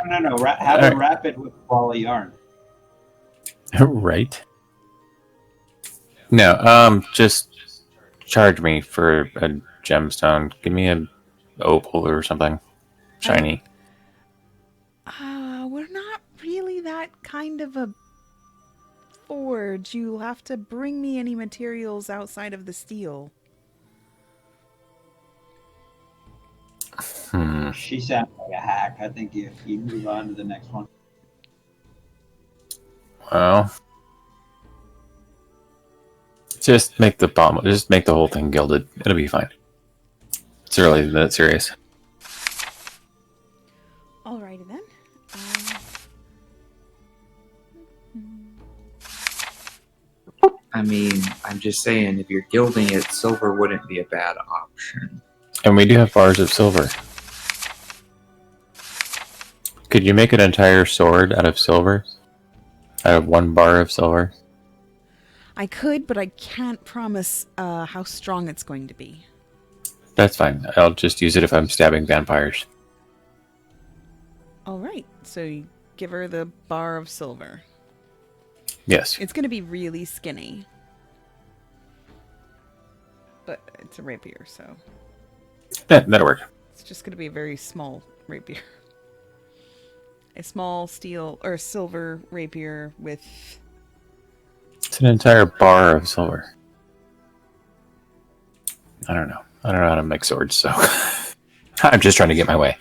No. Have Alright. him wrap it with ball of yarn. Right. No, just charge me for a gemstone. Give me a opal or something shiny. We're not really that kind of a forge. You'll have to bring me any materials outside of the steel. She sounds like a hack. I think you move on to the next one. Well, just make the pommel. Just make the whole thing gilded. It'll be fine. It's really that serious. Alrighty then. I mean, I'm just saying, if you're gilding it, silver wouldn't be a bad option. And we do have bars of silver. Could you make an entire sword out of silver? Out of 1 bar of silver? I could, but I can't promise how strong it's going to be. That's fine. I'll just use it if I'm stabbing vampires. All right, so you give her the bar of silver. Yes. It's going to be really skinny. But it's a rapier, so That'll work. it's just going to be a very small rapier. A small steel or silver rapier with... It's an entire bar of silver. I don't know. I don't know how to make swords, so I'm just trying to get my way.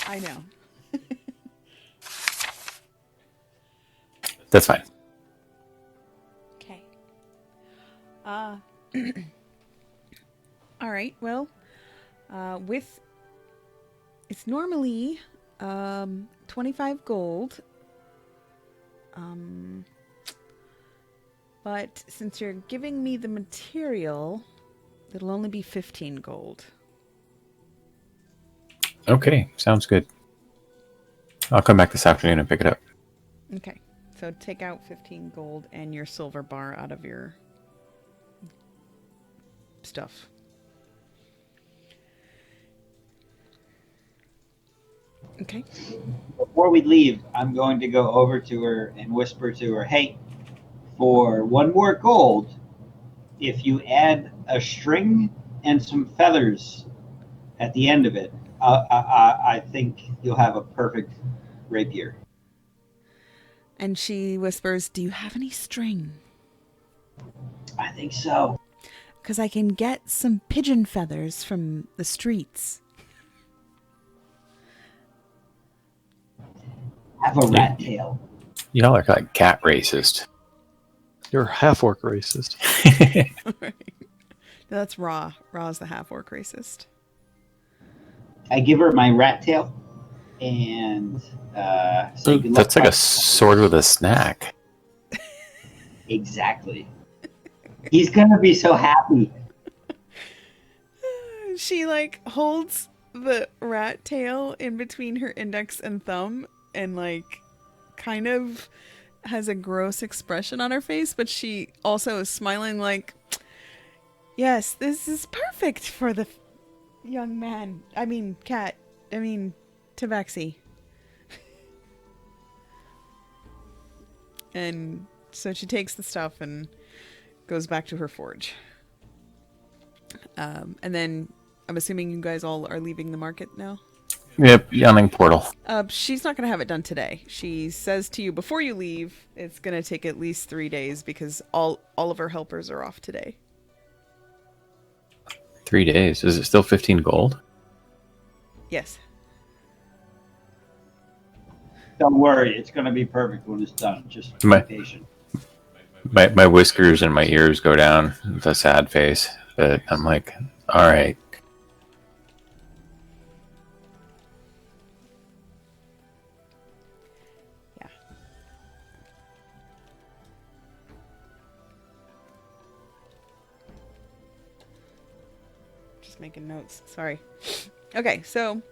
I know. That's fine. Okay. All right. Well, with it's normally 25 gold. But since you're giving me the material, it'll only be 15 gold. Okay, sounds good. I'll come back this afternoon and pick it up. Okay. So take out 15 gold and your silver bar out of your stuff. Okay. Before we leave, I'm going to go over to her and whisper to her, hey, for 1 more gold, if you add a string and some feathers at the end of it, I think you'll have a perfect rapier. And she whispers, "Do you have any string? I think so. Because I can get some pigeon feathers from the streets." Have a rat tail. Y'all are like cat racist. You're half-orc racist. Right. No, that's Ra. Ra's the half-orc racist. I give her my rat tail and say good luck. That's like a sword with a snack. Exactly. He's going to be so happy. She like holds the rat tail in between her index and thumb and like kind of has a gross expression on her face, but she also is smiling like, yes, this is perfect for the young man. I mean, cat. I mean, Tabaxi. And so she takes the stuff and goes back to her forge. And then I'm assuming you guys all are leaving the market now? Yep, yawning portal. She's not going to have it done today. She says to you before you leave, it's going to take at least 3 days because all of her helpers are off today. 3 days. Is it still 15 gold? Yes. Don't worry, it's going to be perfect when it's done. Just be patient. My whiskers and my ears go down with a sad face, but I'm like, all right. Yeah. Just making notes. Sorry. Okay, so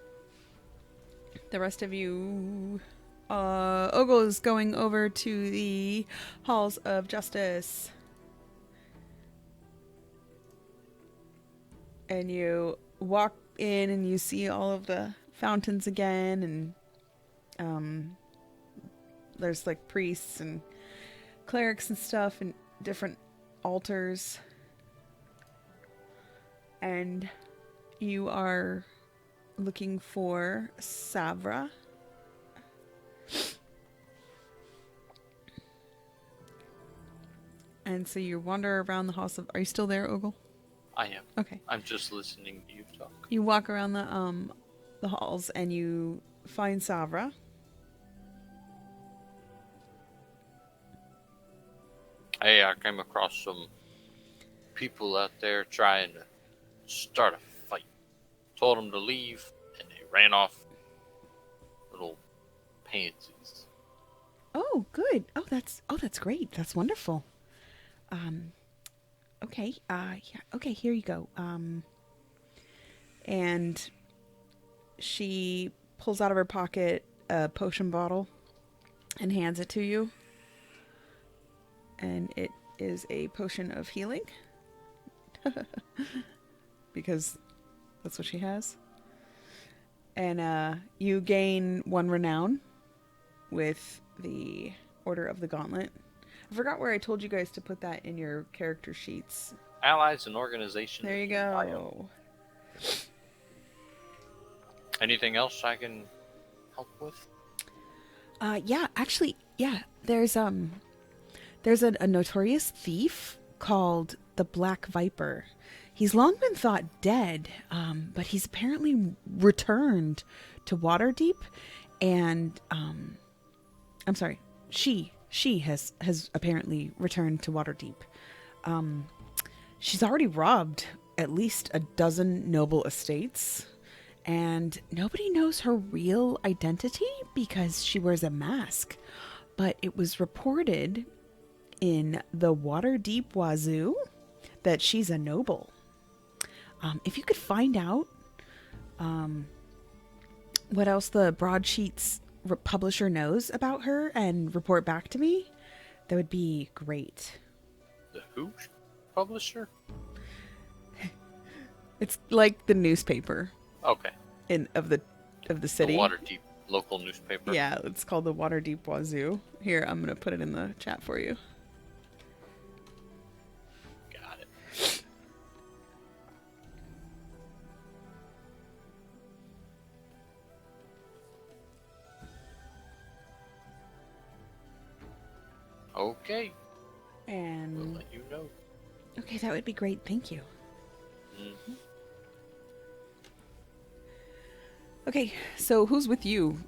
the rest of you, Ogle is going over to the Halls of Justice. And you walk in and you see all of the fountains again, and there's like priests and clerics and stuff and different altars. And you are looking for Savra. And so you wander around the house of... Are you still there, Ogle? I am. Okay. I'm just listening to you talk. You walk around the halls and you find Savra. Hey, I came across some people out there trying to start a fight. Told them to leave, and they ran off. Little pansies. Oh, good. Oh, that's great. That's wonderful. Okay. Yeah. Okay, here you go. And she pulls out of her pocket a potion bottle and hands it to you. And it is a potion of healing. Because that's what she has. And you gain 1 renown with the Order of the Gauntlet. I forgot where I told you guys to put that in your character sheets. Allies and organizations. There you go. Anything else I can help with? Yeah. There's a notorious thief called the Black Viper. He's long been thought dead, but he's apparently returned to Waterdeep, and I'm sorry, she has apparently returned to Waterdeep. She's already robbed at least a dozen noble estates, and nobody knows her real identity because she wears a mask. But it was reported in the Waterdeep Wazoo that she's a noble. If you could find out what else the Broadsheets publisher knows about her and report back to me, that would be great. The who publisher? It's like the newspaper Okay. of the city. The Waterdeep local newspaper. Yeah, it's called the Waterdeep Wazoo. Here, I'm gonna put it in the chat for you. Got it. Okay. We'll And let you know. okay, that would be great. Thank you. Mhm. Okay, so who's with you?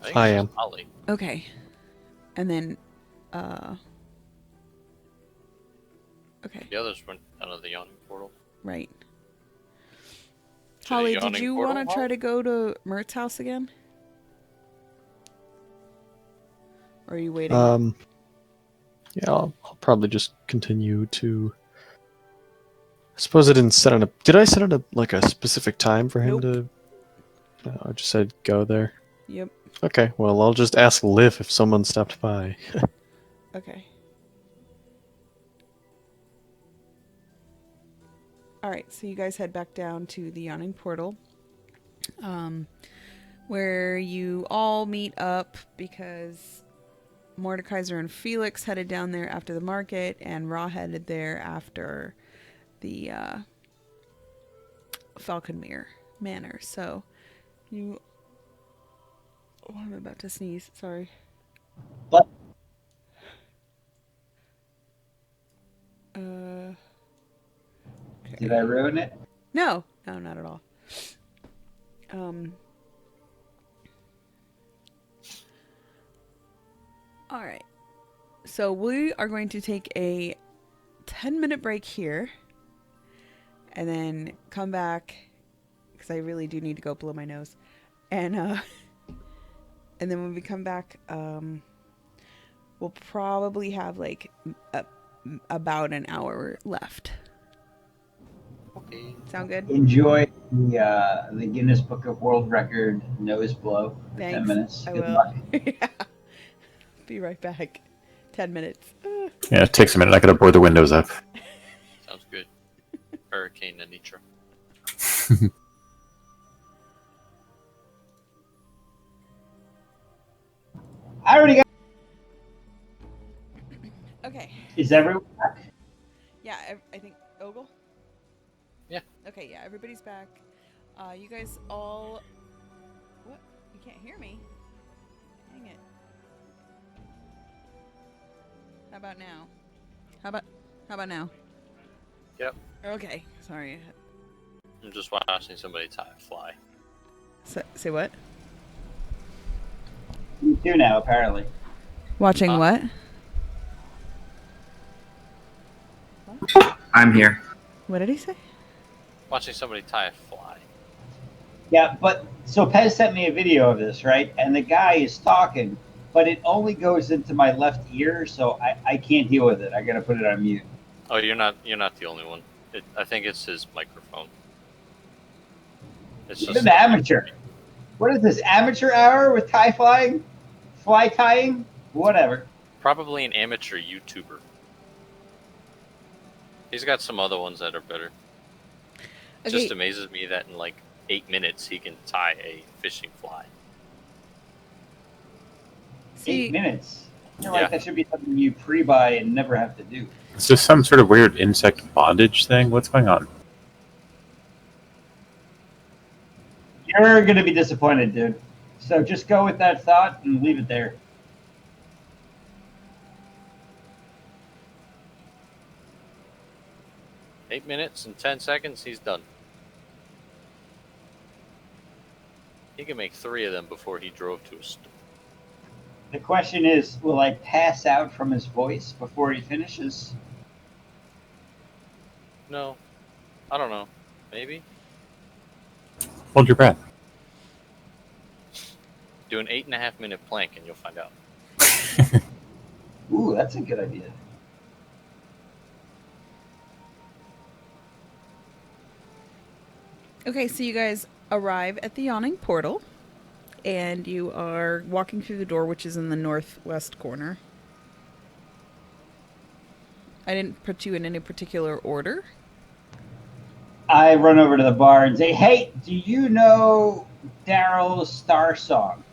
think I it's am. Ollie. Okay, and then okay, The others went out of the yawning portal. right. To the Holly, did yawning you portal, want to try Holly? to go to Mert's house again? Or are you waiting? Yeah, I'll probably just continue to. I suppose I didn't set it up. Did I set it up like a specific time for him Nope. to? No, I just said go there. Yep. Okay, well, I'll just ask Liv if someone stopped by. Okay. All right, so you guys head back down to the Yawning Portal, where you all meet up because Mordekaiser and Felix headed down there after the market, and Ra headed there after the Falconmere Manor. So you... Oh, I'm about to sneeze. Sorry. What? Okay. Did I ruin it? No, not at all. All right. So we are going to take a 10-minute break here and then come back because I really do need to go blow my nose. And then when we come back, we'll probably have like about an hour left. Okay. Sound good? Enjoy the Guinness Book of World Record nose blow for 10 Thanks. minutes. I Good will. luck. Yeah. Be right back. 10 minutes. Yeah, it takes a minute. I gotta board the windows up. Sounds good. Hurricane Anitra. I already got. Okay. Is everyone back? Yeah, I think Ogle? Yeah. Okay, yeah, everybody's back. You guys all... What? You can't hear me? Dang it. How about now? How about now? Yep. Okay, sorry. I'm just watching somebody tie a fly. Say what? You do now, apparently. Watching what? I'm here. What did he say? Watching somebody tie a fly. Yeah, but so Pez sent me a video of this, right? And the guy is talking, but it only goes into my left ear, so I can't deal with it. I gotta put it on mute. Oh, you're not the only one. I think it's his microphone. It's What an amateur. What is this, amateur hour with tie flying? Fly tying? Whatever. probably an amateur YouTuber. He's got some other ones that are better. It Okay. just amazes me that in like 8 minutes he can tie a fishing fly. See, 8 minutes. I feel Yeah. like that should be something you pre-buy and never have to do. Is this some sort of weird insect bondage thing? What's going on? You're going to be disappointed, dude. So just go with that thought and leave it there. Eight minutes and 10 seconds, he's done. He can make 3 of them before he drove to a store. The question is, will I pass out from his voice before he finishes? No, I don't know. Maybe Hold your breath. do an 8.5 minute plank and you'll find out. Ooh, that's a good idea. okay, so you guys arrive at the yawning portal, and you are walking through the door, which is in the northwest corner. I didn't put you in any particular order. I run over to the bar and say, hey, do you know Daryl's Star Song?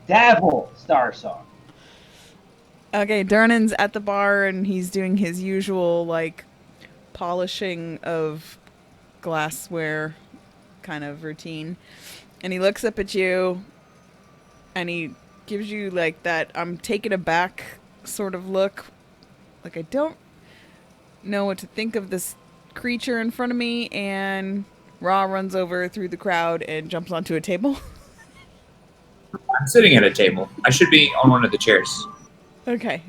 Davil Star Song. Okay, Durnan's at the bar, and he's doing his usual, like, polishing of glassware kind of routine. And he looks up at you, and he gives you, like, that I'm taken aback sort of look. Like, I don't know what to think of this creature in front of me, and Ra runs over through the crowd and jumps onto a table. I'm sitting at a table. I should be on one of the chairs. Okay.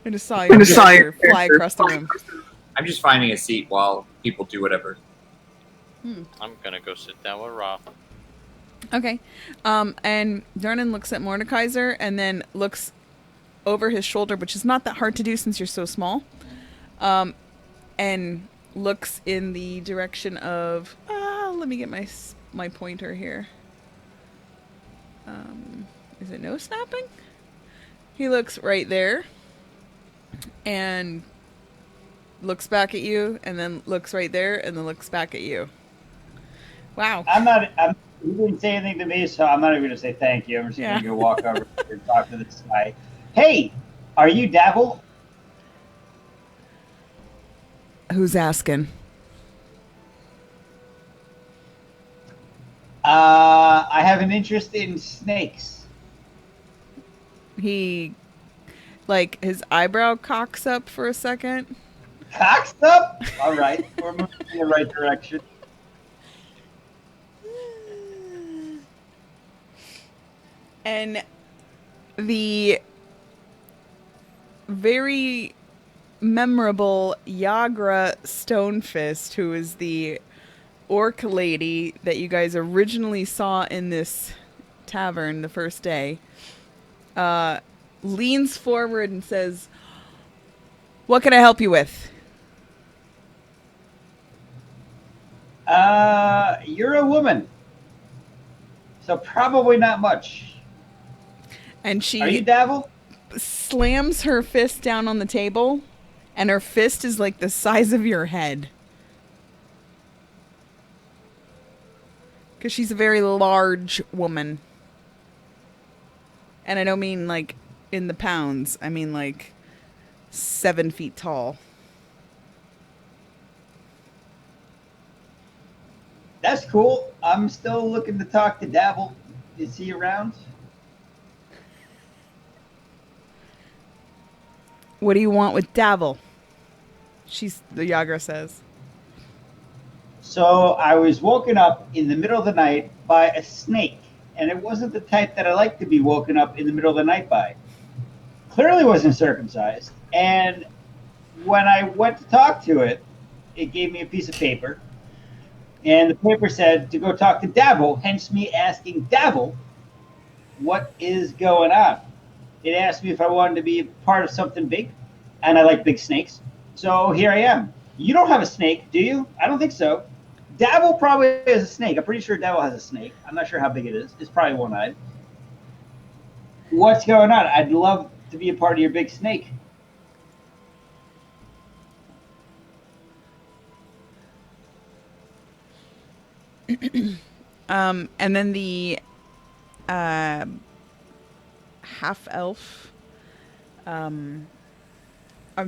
I just saw your character fly across the room. I'm just finding a seat while people do whatever. I'm gonna go sit down with Ra. Okay. And Darnan looks at Mordekaiser and then looks over his shoulder, which is not that hard to do since you're so small, and looks in the direction of... let me get my pointer here. Is it no snapping? He looks right there and looks back at you, and then looks right there and then looks back at you. Wow. He didn't say anything to me, so I'm not even going to say thank you. I'm just going to go walk over and talk to this guy. Hey, are you Davil? Who's asking? I have an interest in snakes. He, like, his eyebrow cocks up for a second. Cocks up? All right. We're moving in the right direction. And the very memorable Yagra Stonefist, who is the orc lady that you guys originally saw in this tavern the first day, leans forward and says, "What can I help you with?" You're a woman, so probably not much. And she Are you Davil? slams her fist down on the table, and her fist is like the size of your head. Because she's a very large woman. And I don't mean like in the pounds. I mean like 7 feet tall. That's cool. I'm still looking to talk to Davil. Is he around? What do you want with Davil? The Yagra says. So I was woken up in the middle of the night by a snake, and it wasn't the type that I like to be woken up in the middle of the night by. Clearly wasn't circumcised, and when I went to talk to it, it gave me a piece of paper, and the paper said to go talk to Davil, hence me asking Davil, what is going on? It asked me if I wanted to be part of something big, and I like big snakes. So here I am. You don't have a snake, do you? I don't think so. Davil probably has a snake. I'm pretty sure Davil has a snake. I'm not sure how big it is. It's probably one-eyed. What's going on? I'd love to be a part of your big snake. And then the half elf. I'm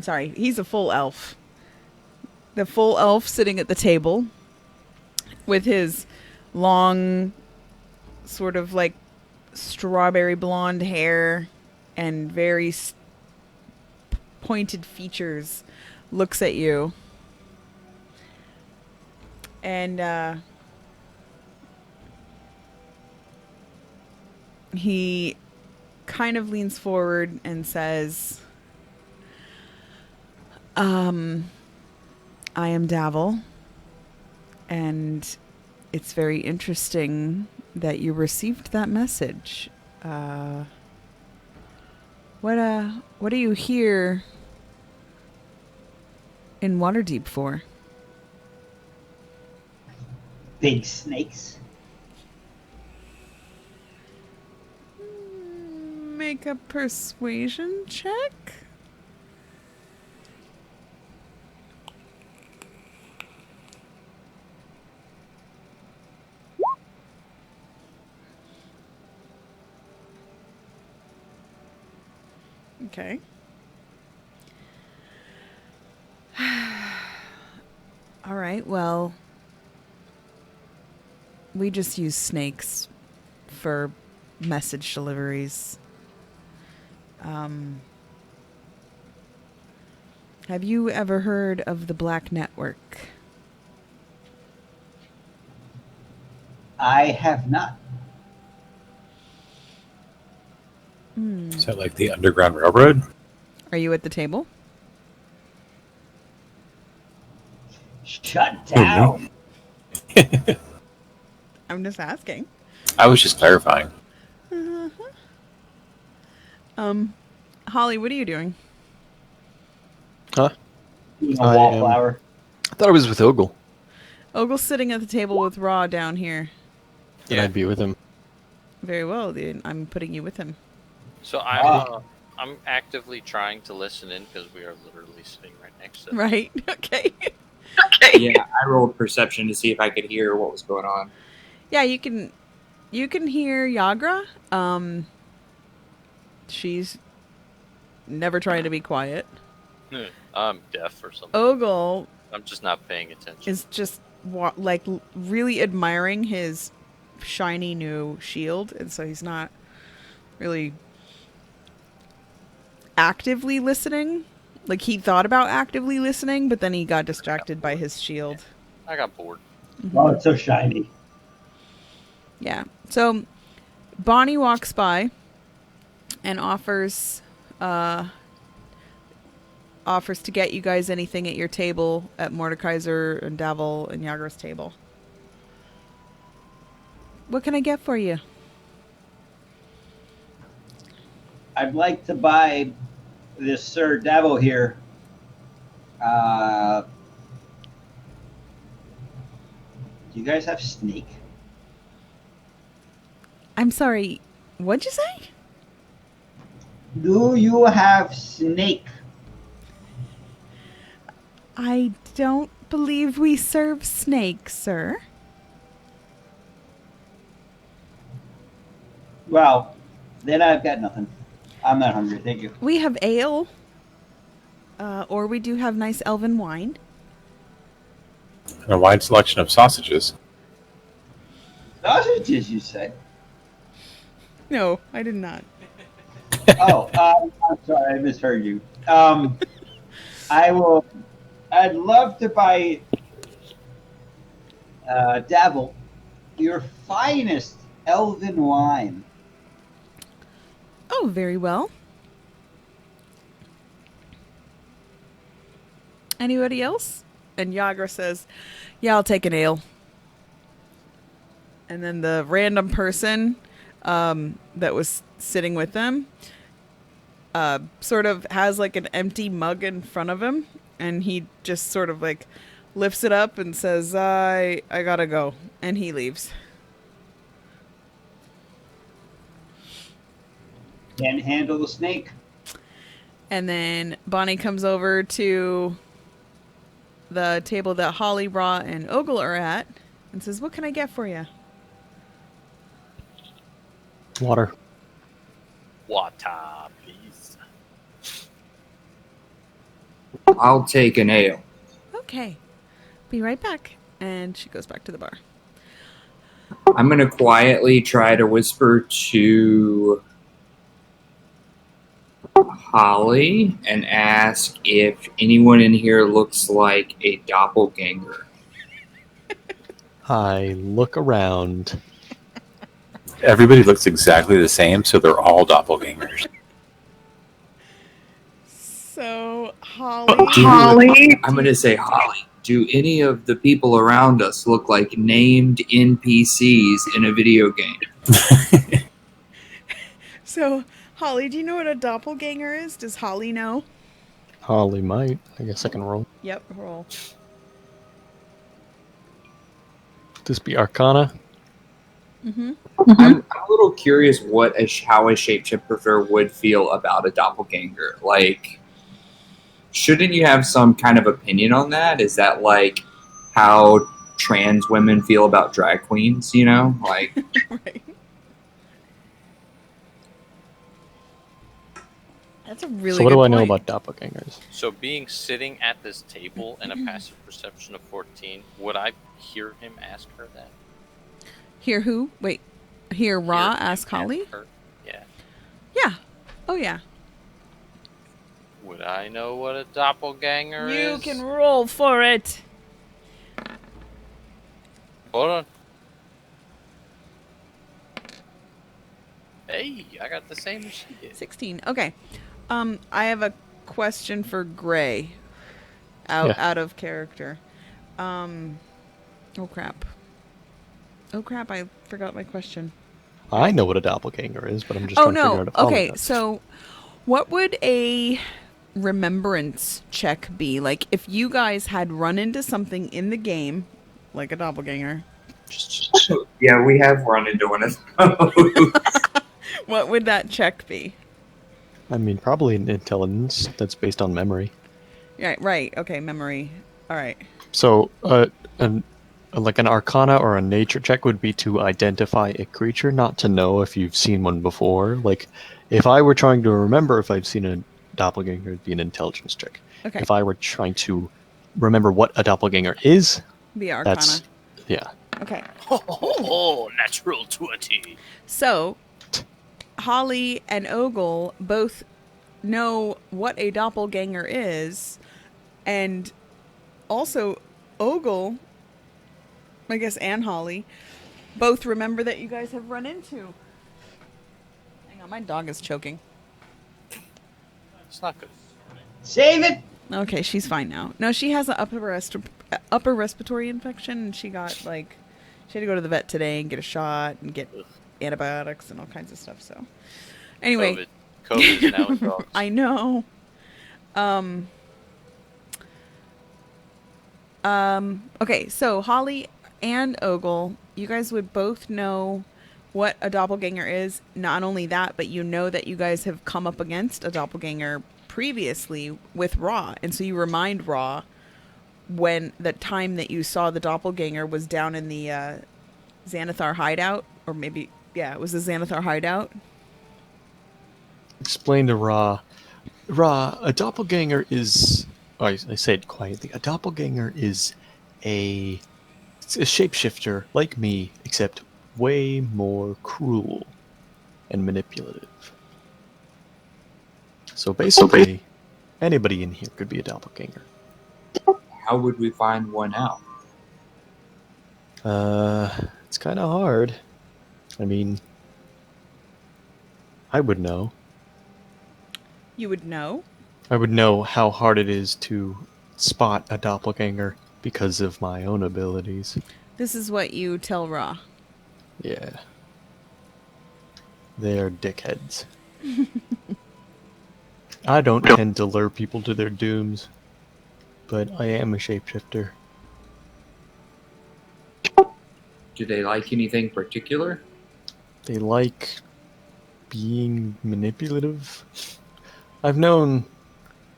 sorry, he's a full elf. The full elf sitting at the table with his long, sort of like strawberry blonde hair and very pointed features, looks at you. And he kind of leans forward and says, I am Davil, and it's very interesting that you received that message. What are you here in Waterdeep for? Big snakes. Make a persuasion check. Okay. All right, well, we just use snakes for message deliveries. Have you ever heard of the Black Network? I have not. Is that like the Underground Railroad? Are you at the table? Shut down. I'm just asking. I was just clarifying. Holly, what are you doing? Huh? Eating a I wallflower. I thought I was with Ogle. Ogle's sitting at the table with Raw down here. Then Yeah. I'd be with him. Very well, then I'm putting you with him. So I'm actively trying to listen in because we are literally sitting right next to them. Right? Okay. Yeah, I rolled perception to see if I could hear what was going on. Yeah, you can hear Yagra. She's never trying to be quiet. I'm deaf or something. Ogle I'm just not paying attention. is just really admiring his shiny new shield, and so he's not really actively listening. Like, he thought about actively listening, but then he got distracted by his shield. I got bored. Oh, it's so shiny. Yeah. So Bonnie walks by and offers to get you guys anything at your table at Mordekaiser and Davil and Yagra's table. What can I get for you? I'd like to buy this Sir Davo here. Do you guys have snake? I'm sorry, what'd you say? Do you have snake? I don't believe we serve snakes, sir. Well, then I've got nothing. I'm not hungry. Thank you. We have ale, or we do have nice elven wine. And a wide selection of sausages. Sausages, you said? No, I did not. Oh, I'm sorry. I misheard you. I'd love to buy Davil, your finest elven wine. Oh, very well. Anybody else? And Yagra says, yeah, I'll take an ale. And then the random person that was sitting with them sort of has like an empty mug in front of him. And he just sort of like lifts it up and says, I gotta go. And he leaves. Can't handle the snake. And then Bonnie comes over to the table that Holly, Raw, and Ogle are at and says, what can I get for you? Water. Water, please. I'll take an ale. Okay. Be right back. And she goes back to the bar. I'm going to quietly try to whisper to Holly and ask if anyone in here looks like a doppelganger. I look around. Everybody looks exactly the same, so they're all doppelgangers. So, Holly. I'm going to say, Holly, do any of the people around us look like named NPCs in a video game? So, Holly, do you know what a doppelganger is? Does Holly know? Holly might. I guess I can roll. Yep, roll. This be Arcana. Mm-hmm. I'm a little curious how a shapeshifter would feel about a doppelganger. Like, shouldn't you have some kind of opinion on that? Is that like how trans women feel about drag queens, you know? Like, Right. That's a really So what good do I know point. about doppelgangers? So being sitting at this table and a passive perception of 14, would I hear him ask her that? Hear who? Wait. Hear Ra Hear him ask Holly? her? Yeah. Yeah. Oh, yeah. Would I know what a doppelganger is? You can roll for it. Hold on. Hey, I got the same as she did. 16. Okay. I have a question for Gray. Yeah. Out of character. Oh crap. I forgot my question. I know what a doppelganger is, but I'm just Oh trying to figure no. out if Holly Okay, does. so what would a remembrance check be? Like if you guys had run into something in the game, like a doppelganger, yeah, we have run into one of those. what would that check be? I mean, probably an intelligence that's based on memory. Yeah, right. Okay, memory. All right. So, like an Arcana or a Nature check would be to identify a creature, not to know if you've seen one before. Like, if I were trying to remember if I've seen a doppelganger, it'd be an intelligence check. Okay. If I were trying to remember what a doppelganger is, Be Arcana. that's yeah. Okay. Oh, natural 20. So, Holly and Ogle both know what a doppelganger is, and also Ogle, I guess, and Holly both remember that you guys have run into. Hang on, my dog is choking. It's not good. Save it. Okay, she's fine now. No, she has an upper respiratory infection, and she had to go to the vet today and get a shot and get antibiotics and all kinds of stuff. So, anyway, COVID is now in dogs. I know. Okay, so Holly and Ogle, you guys would both know what a doppelganger is. Not only that, but you know that you guys have come up against a doppelganger previously with Ra, and so you remind Ra when the time that you saw the doppelganger was down in the Xanathar hideout, or maybe, yeah, it was the Xanathar hideout. Explain to Ra. Ra, a doppelganger is... Oh, I say it quietly. A doppelganger is it's a shapeshifter like me, except way more cruel and manipulative. So basically, anybody in here could be a doppelganger. How would we find one out? It's kind of hard. I mean, I would know. You would know. I would know how hard it is to spot a doppelganger because of my own abilities. This is what you tell Ra. Yeah. They're dickheads. I don't tend to lure people to their dooms, but I am a shapeshifter. Do they like anything particular? They like being manipulative. I've known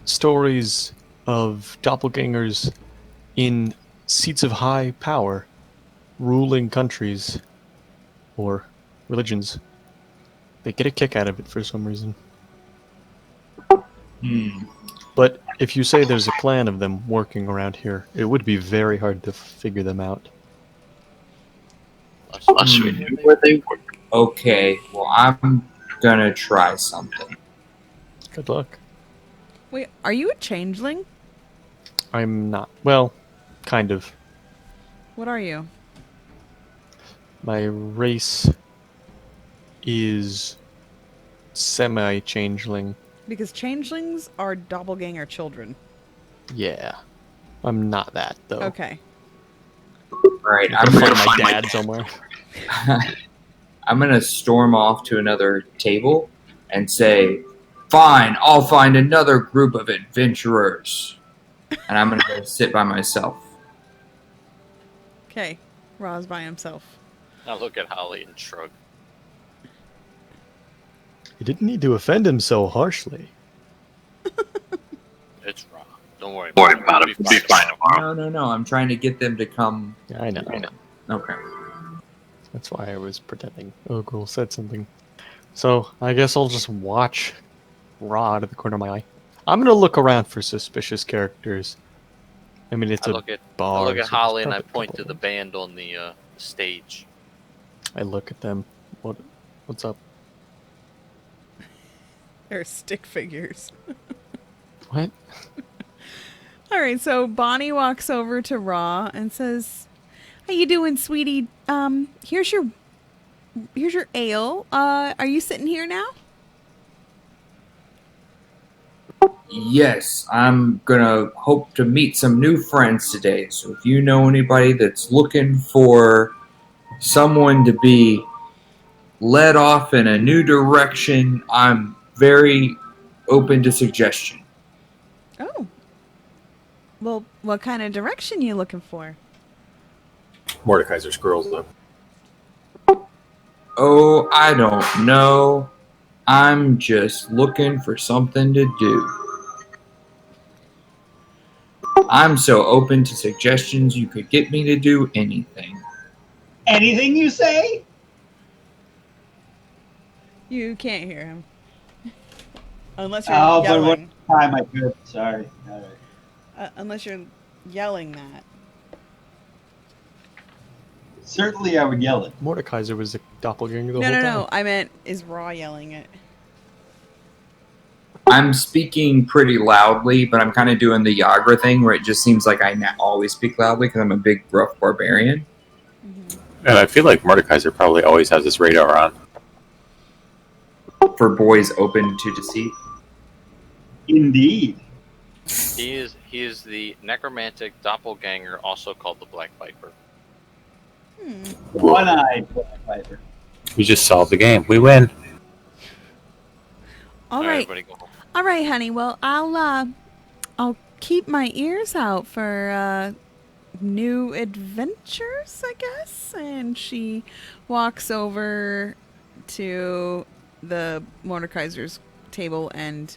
stories of doppelgangers in seats of high power, ruling countries or religions. They get a kick out of it for some reason. Hmm. But if you say there's a clan of them working around here, it would be very hard to figure them out. Unless we knew where they were. Okay, well, I'm gonna try something. Good luck. Wait, are you a changeling? I'm not. Well, kind of. What are you? My race is semi-changeling. Because changelings are doppelganger children. Yeah. I'm not that, though. Okay. Alright, I'm I'm gonna gonna find my dad somewhere. I'm gonna storm off to another table and say, "Fine, I'll find another group of adventurers," and I'm gonna go sit by myself. Okay. Ra's by himself. I look at Holly and shrug. He didn't need to offend him so harshly. It's wrong. Don't worry about it. We'll be fine tomorrow. No. I'm trying to get them to come. Yeah, I know. Okay. That's why I was pretending Ogul said something. So, I guess I'll just watch Ra out of the corner of my eye. I'm gonna look around for suspicious characters. I mean, it's I a look at bar. so there's Holly and I probably a point couple to the of them. band on the stage. I look at them. What's up? They're stick figures. What? All right, so Bonnie walks over to Ra and says, "How you doing, sweetie? Here's your ale. Are you sitting here now?" Yes, I'm gonna hope to meet some new friends today. So if you know anybody that's looking for someone to be led off in a new direction, I'm very open to suggestion. Oh. Well, what kind of direction you looking for? Mordekaiser's girls, though. Oh, I don't know. I'm just looking for something to do. I'm so open to suggestions, you could get me to do anything. Anything you say? You can't hear him. Unless you're Oh, but yelling. one time I could. Sorry. All right. Unless you're yelling that. Certainly, I would yell it. Mordekaiser was a doppelganger the No, whole no, time. no. I meant, is Raw yelling it? I'm speaking pretty loudly, but I'm kind of doing the Yagra thing where it just seems like I always speak loudly because I'm a big, rough barbarian. Mm-hmm. And I feel like Mordekaiser probably always has his radar on. For boys open to deceit. Indeed. He is the necromantic doppelganger, also called the Black Viper. One-eyed Black Viper. We just solved the game. We win. All right. Everybody go home. All right, honey. Well, I'll keep my ears out for new adventures, I guess. And she walks over to the Mordekaiser's table and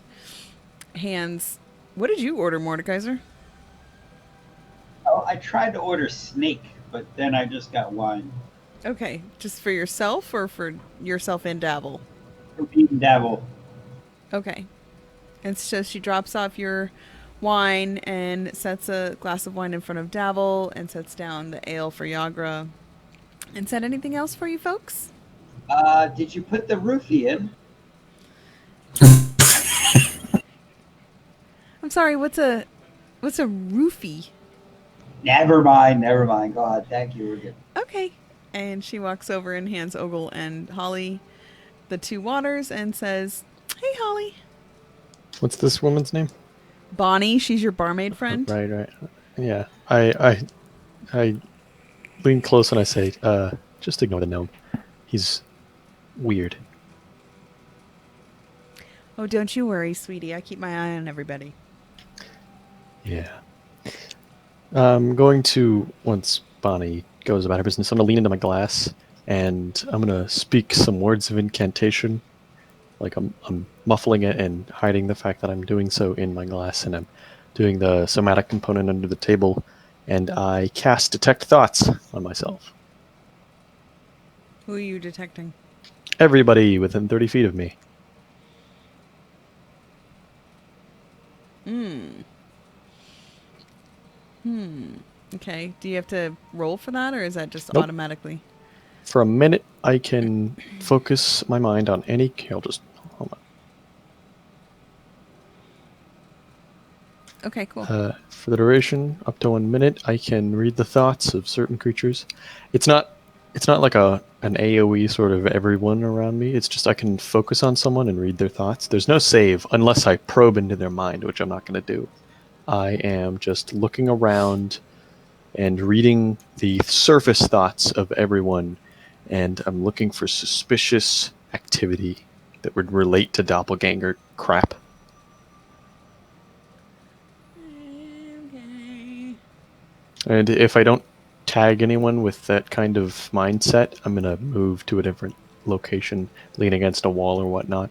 hands. What did you order, Mordekaiser? Oh, I tried to order snake, but then I just got wine. Okay, just for yourself or for yourself and Dabble? For Pete and Dabble. Okay. And so she drops off your wine and sets a glass of wine in front of Dabble and sets down the ale for Yagra. And said anything else for you folks? Did you put the roofie in? I'm sorry, what's a roofie? Never mind. God, thank you. We're good. Okay. And she walks over and hands Ogle and Holly the 2 waters and says, "Hey, Holly." What's this woman's name? Bonnie, she's your barmaid friend. Right. Yeah. I lean close and I say, just ignore the gnome. He's weird. Oh, don't you worry, sweetie. I keep my eye on everybody. Yeah. I'm going to, once Bonnie goes about her business, I'm going to lean into my glass and I'm going to speak some words of incantation. Like I'm muffling it and hiding the fact that I'm doing so in my glass, and I'm doing the somatic component under the table, and I cast Detect Thoughts on myself. Who are you detecting? Everybody within 30 feet of me. Okay. Do you have to roll for that, or is that just Nope. automatically? For a minute, I can focus my mind on any. I'll just hold Okay, cool. on. For the duration, up to 1 minute, I can read the thoughts of certain creatures. It's not like an AOE sort of everyone around me. It's just I can focus on someone and read their thoughts. There's no save unless I probe into their mind, which I'm not going to do. I am just looking around and reading the surface thoughts of everyone, and I'm looking for suspicious activity that would relate to doppelganger crap. Okay. And if I don't tag anyone with that kind of mindset, I'm going to move to a different location, lean against a wall or whatnot.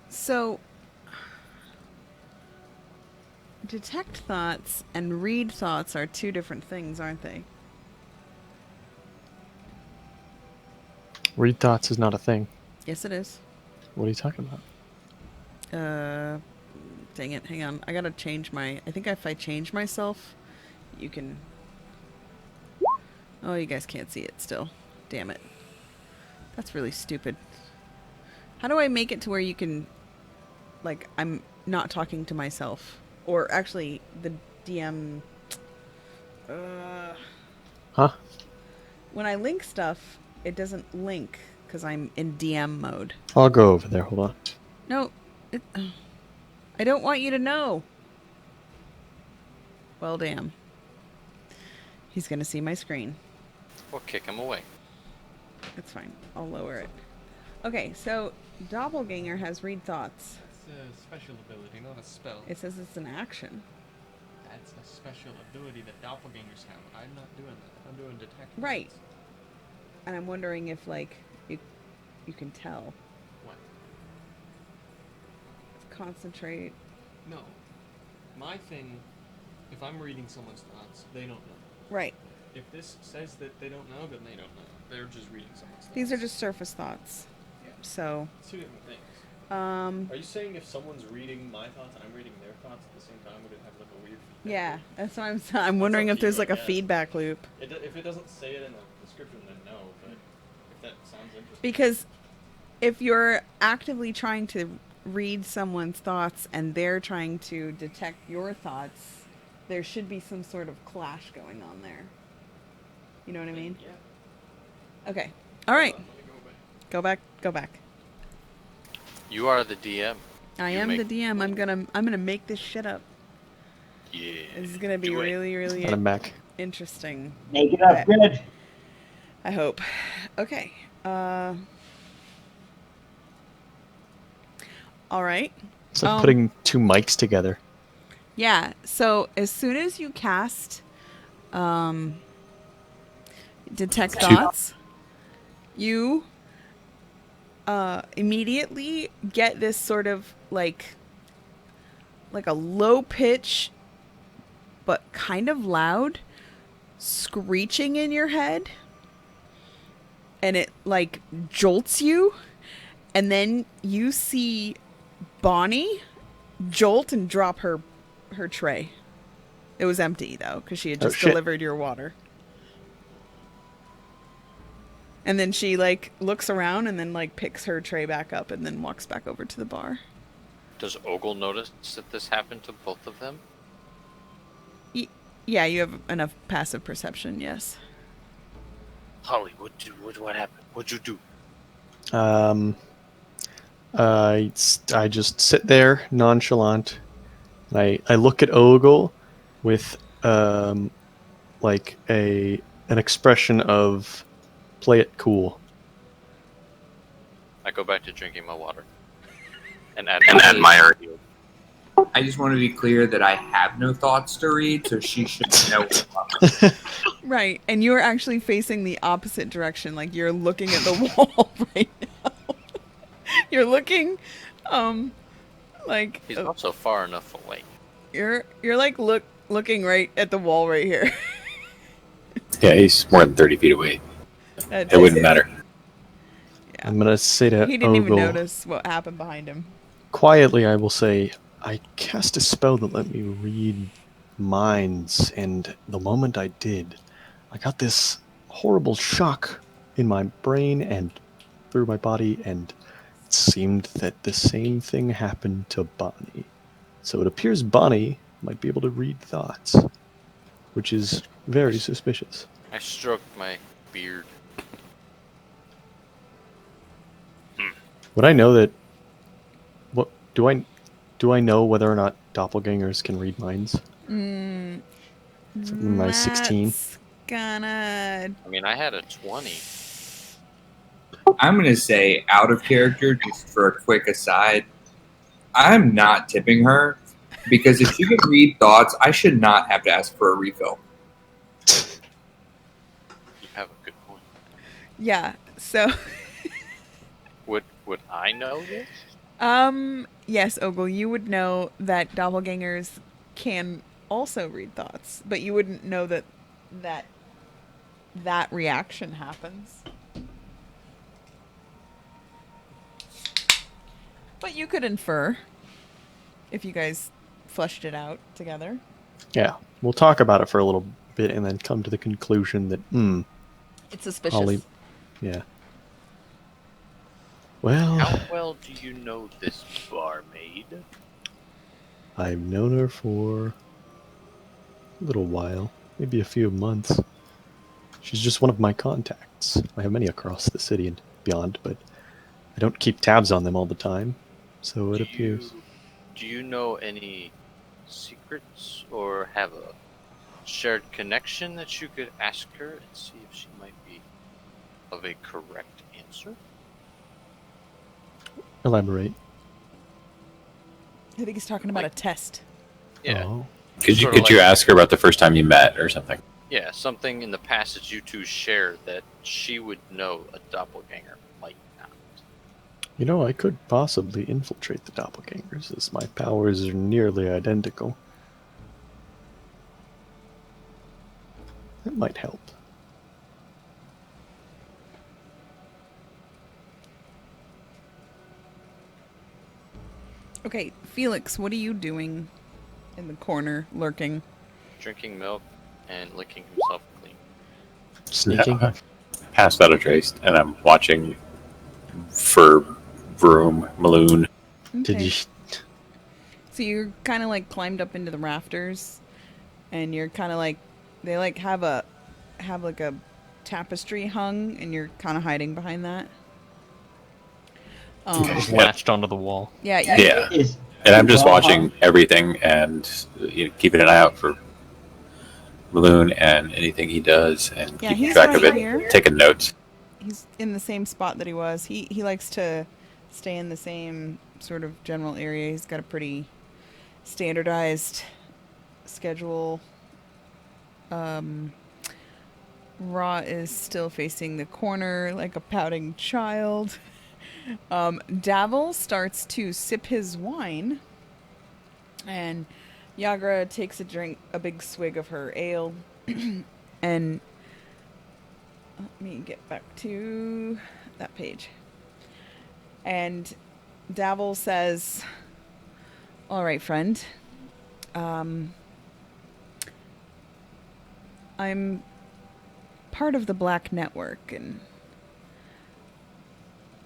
So detect thoughts and read thoughts are two different things, aren't they? Read thoughts is not a thing. Yes, it is. What are you talking about? Dang it. Hang on. I gotta change my... I think if I change myself, you can... Oh, you guys can't see it still. Damn it. That's really stupid. How do I make it to where you can... Like, I'm not talking to myself. Or actually, the DM... Huh? When I link stuff, it doesn't link because I'm in DM mode. I'll go over there. Hold on. No, I don't want you to know. Well, damn. He's gonna see my screen. We'll kick him away. It's fine. I'll lower it. Okay, so Doppelganger has read thoughts. It's a special ability, not a spell. It says it's an action. That's a special ability that doppelgangers have. I'm not doing that. I'm doing detect. Right. And I'm wondering if, like, you can tell. What? Concentrate. No. My thing, if I'm reading someone's thoughts, they don't know. Right. If this says that they don't know, then they don't know. They're just reading someone's thoughts. These are just surface thoughts. Yeah. So. It's two different things. Are you saying if someone's reading my thoughts and I'm reading their thoughts at the same time, would it have like a weird feedback Yeah, loop? that's what I'm wondering if there's like a feedback loop. If it doesn't say it in the description, then no, but if that sounds interesting. Because if you're actively trying to read someone's thoughts and they're trying to detect your thoughts, there should be some sort of clash going on there. You know what I mean? Yeah. Okay. All right. Let me go back. Go back. You are the DM. I You am make- the DM. I'm gonna make this shit up. Yeah. This is gonna be do it. really, really And I'm back. interesting. Make it up good. I hope. Okay. All right. It's like putting two mics together. Yeah. So as soon as you cast detect thoughts, you immediately get this sort of like a low pitch but kind of loud screeching in your head, and it like jolts you, and then you see Bonnie jolt and drop her tray. It was empty though, because she had Oh, just shit. delivered your water. And then she like looks around and then like picks her tray back up and then walks back over to the bar. Does Ogle notice that this happened to both of them? Yeah, you have enough passive perception, yes. Holly, what happened? What'd you do? I just sit there nonchalant. I look at Ogle with like an expression of play it cool. I go back to drinking my water. And admire. I just want to be clear that I have no thoughts to read, so she should know. Right, and you're actually facing the opposite direction. Like you're looking at the wall right now. You're looking, like He's also far enough away. you're like looking right at the wall right here. Yeah, he's more than 30 feet away. That's It wouldn't matter. Yeah. I'm gonna say to He didn't even Ogle, notice what happened behind him. quietly, I will say, I cast a spell that let me read minds, and the moment I did, I got this horrible shock in my brain and through my body, and it seemed that the same thing happened to Bonnie. So it appears Bonnie might be able to read thoughts, which is very suspicious. I stroked my beard. Would I know that? What do I know whether or not doppelgangers can read minds? Am I 16? That's gonna. I mean, I had a 20. I'm going to say, out of character, just for a quick aside, I'm not tipping her because if she can read thoughts, I should not have to ask for a refill. You have a good point. Yeah. So. Would I know this? Yes, Ogle, you would know that doppelgangers can also read thoughts, but you wouldn't know that reaction happens. But you could infer if you guys fleshed it out together. Yeah, we'll talk about it for a little bit and then come to the conclusion that, It's suspicious. Holly, yeah. Well, How well do you know this barmaid? I've known her for a little while, maybe a few months. She's just one of my contacts. I have many across the city and beyond, but I don't keep tabs on them all the time, so it appears. Do you know any secrets or have a shared connection that you could ask her and see if she might be of a correct answer? Elaborate. I think he's talking about a test. Yeah. Oh. Could you Sorta ask her about the first time you met or something? Yeah, something in the past that you two shared that she would know a doppelganger might not. You know, I could possibly infiltrate the doppelgangers, as my powers are nearly identical. That might help. Okay, Felix, what are you doing in the corner, lurking? Drinking milk and licking himself clean. Sneaking? Yeah. Passed out of trace, and I'm watching for Vroom, Maloon. Did Okay. you... So you're kind of like climbed up into the rafters, and you're kind of like they like have like a tapestry hung, and you're kind of hiding behind that. Just latched onto the wall. Yeah. Yeah. Is And I'm just well, watching everything and keeping an eye out for Maloon and anything he does and Yeah, keeping he's track of right it, here. taking notes. He's in the same spot that he was. He likes to stay in the same sort of general area. He's got a pretty standardized schedule. Ra is still facing the corner like a pouting child. Davil starts to sip his wine, and Yagra takes a big swig of her ale, and let me get back to that page. And Davil says, "All right, friend. I'm part of the Black Network, and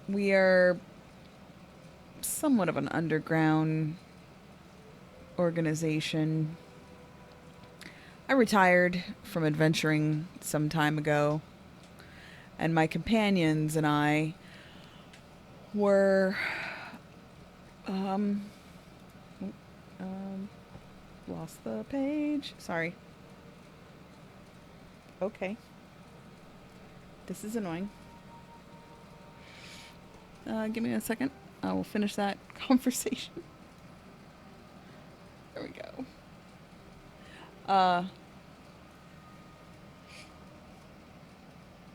we are somewhat of an underground organization. I retired from adventuring some time ago, and my companions and I were lost the page. Sorry. Okay. This is annoying. Give me a second. I will finish that conversation. There we go.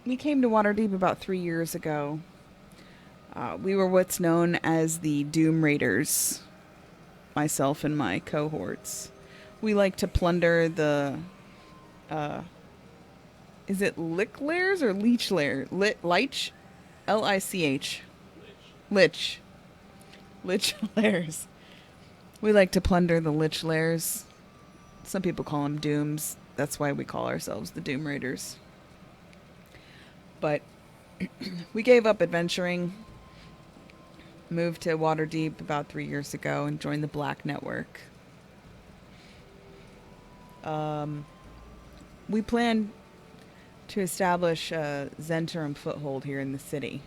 We came to Waterdeep about 3 years ago. We were what's known as the Doom Raiders, myself and my cohorts. We like to plunder the, is it Lich Lairs or Leech Lair? Lich? L-I-C-H. Lich. Lich Lairs. We like to plunder the Lich Lairs. Some people call them Dooms. That's why we call ourselves the Doom Raiders. But we gave up adventuring, moved to Waterdeep about 3 years ago, and joined the Black Network. We plan to establish a Zhentarim foothold here in the city.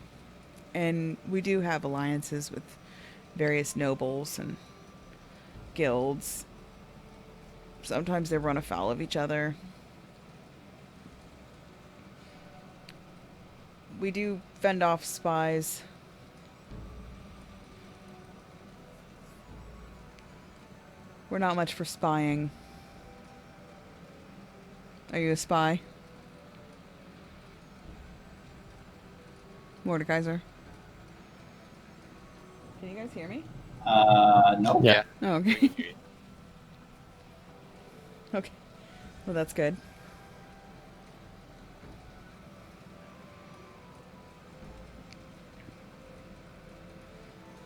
And we do have alliances with various nobles and guilds. Sometimes they run afoul of each other. We do fend off spies. We're not much for spying. Are you a spy? Mordekaiser? Can you guys hear me? No. Yeah. Oh, okay. Okay. Well, that's good.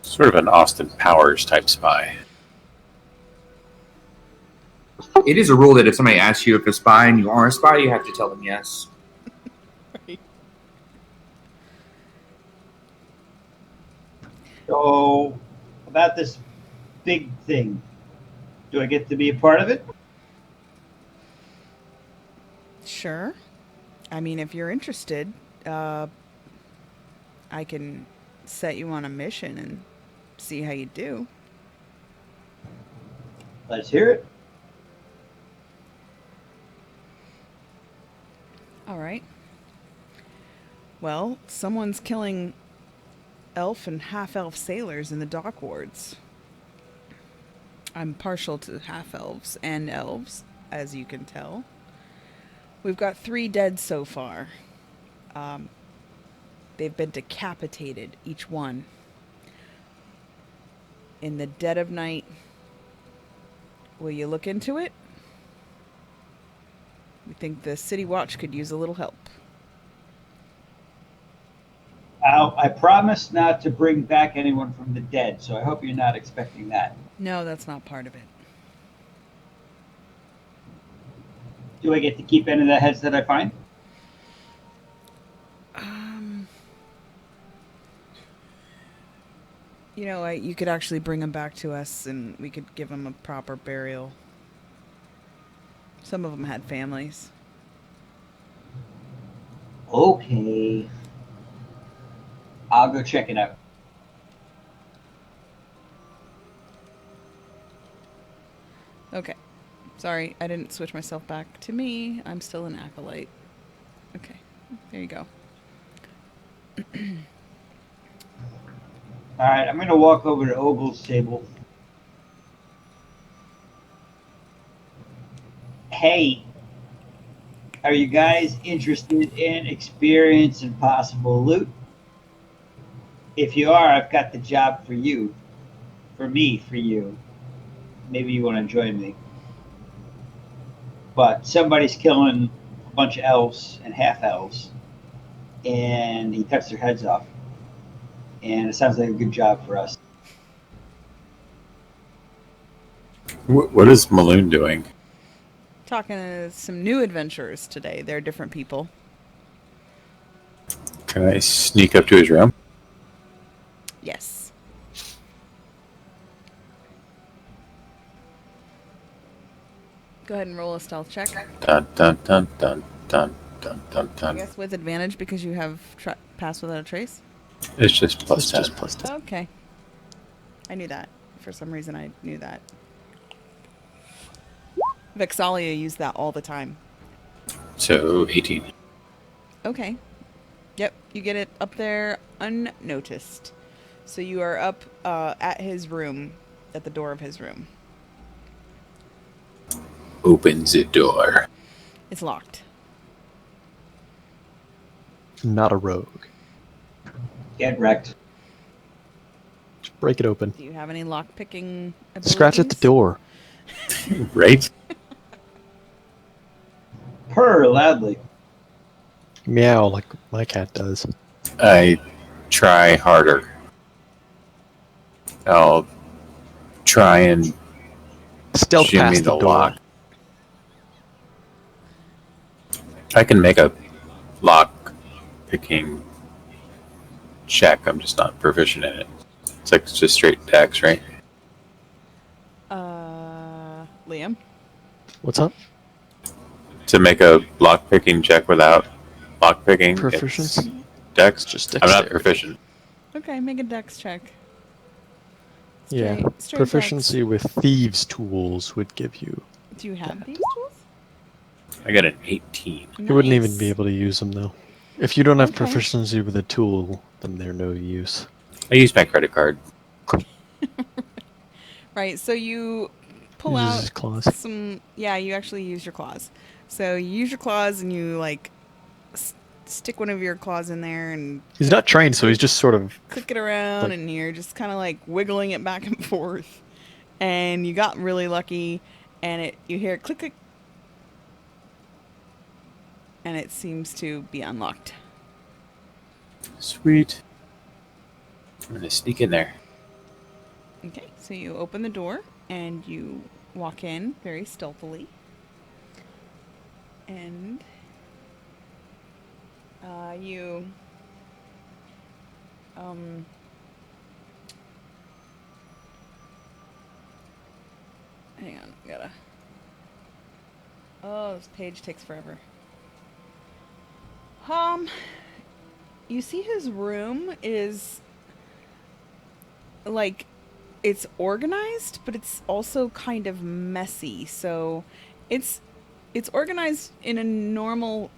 Sort of an Austin Powers type spy. It is a rule that if somebody asks you if a spy and you are a spy, you have to tell them yes. Right. So, about this big thing, do I get to be a part of it? Sure. I mean, if you're interested, I can set you on a mission and see how you do. Let's hear it. All right. Well, someone's killing elf and half-elf sailors in the dock wards. I'm partial to half-elves and elves, as you can tell. We've got 3 dead so far. They've been decapitated, each one. In the dead of night. Will you look into it? We think the City Watch could use a little help. I promise not to bring back anyone from the dead, so I hope you're not expecting that. No, that's not part of it. Do I get to keep any of the heads that I find? You know, you could actually bring them back to us and we could give them a proper burial. Some of them had families. Okay. I'll go check it out. Okay. Sorry, I didn't switch myself back to me. I'm still an acolyte. Okay. There you go. All right, I'm going to walk over to Ogle's table. Hey, are you guys interested in experience and possible loot? If you are, I've got the job for you. For me, for you. Maybe you want to join me. But somebody's killing a bunch of elves and half-elves, and he cuts their heads off. And it sounds like a good job for us. What is Maloon doing? Talking to some new adventurers today. They're different people. Can I sneak up to his room? Yes. Go ahead and roll a stealth check. Dun dun dun dun dun dun dun I dun. guess with advantage because you have pass without a trace. It's just plus It's 10. just plus 10. Okay. I knew that. For some reason, I knew that. Vexalia used that all the time. So 18. Okay. Yep, you get it up there unnoticed. So you are up at his room, at the door of his room. Open the door. It's locked. Not a rogue. Get wrecked. Just break it open. Do you have any lock picking abilities? Scratch at the door. Right? Purr loudly. Meow like my cat does. I try harder. I'll try and Stealth shimmy past the the door. lock. I can make a lock picking check. I'm just not proficient in it. It's like just straight dex, right? Liam? What's up? To make a lock picking check without lock picking, Proficiency? dex. Just I'm not dexterity. proficient. Okay, make a dex check. Yeah. Straight Proficiency with thieves' tools would give you. dex. Do you have these tools? I got an 18. You wouldn't even Nice. be able to use them though. If you don't have Okay. proficiency with a tool, then they're no use. I use my credit card. Right, so you pull Uses out his claws. some... Yeah, you actually use your claws. So you use your claws and you, like, stick one of your claws in there and He's not trained, so he's just sort of. click it around, Like- and you're just kind of, like, wiggling it back and forth. And you got really lucky, and you hear click, click. And it seems to be unlocked. Sweet. I'm gonna sneak in there. Okay, so you open the door, and you walk in very stealthily. And you hang on, gotta. Oh, this page takes forever. You see his room is like it's organized, but it's also kind of messy. So it's organized in a normal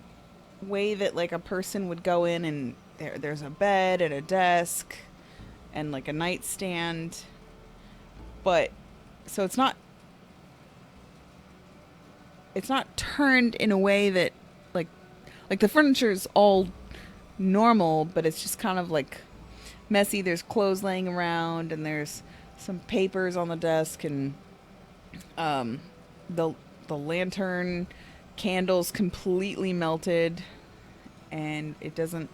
way that like a person would go in, and there's a bed and a desk and like a nightstand. But so it's not turned in a way that like the furniture is all normal, but it's just kind of like messy. There's clothes laying around, and there's some papers on the desk, and the lantern candle's completely melted, and it doesn't.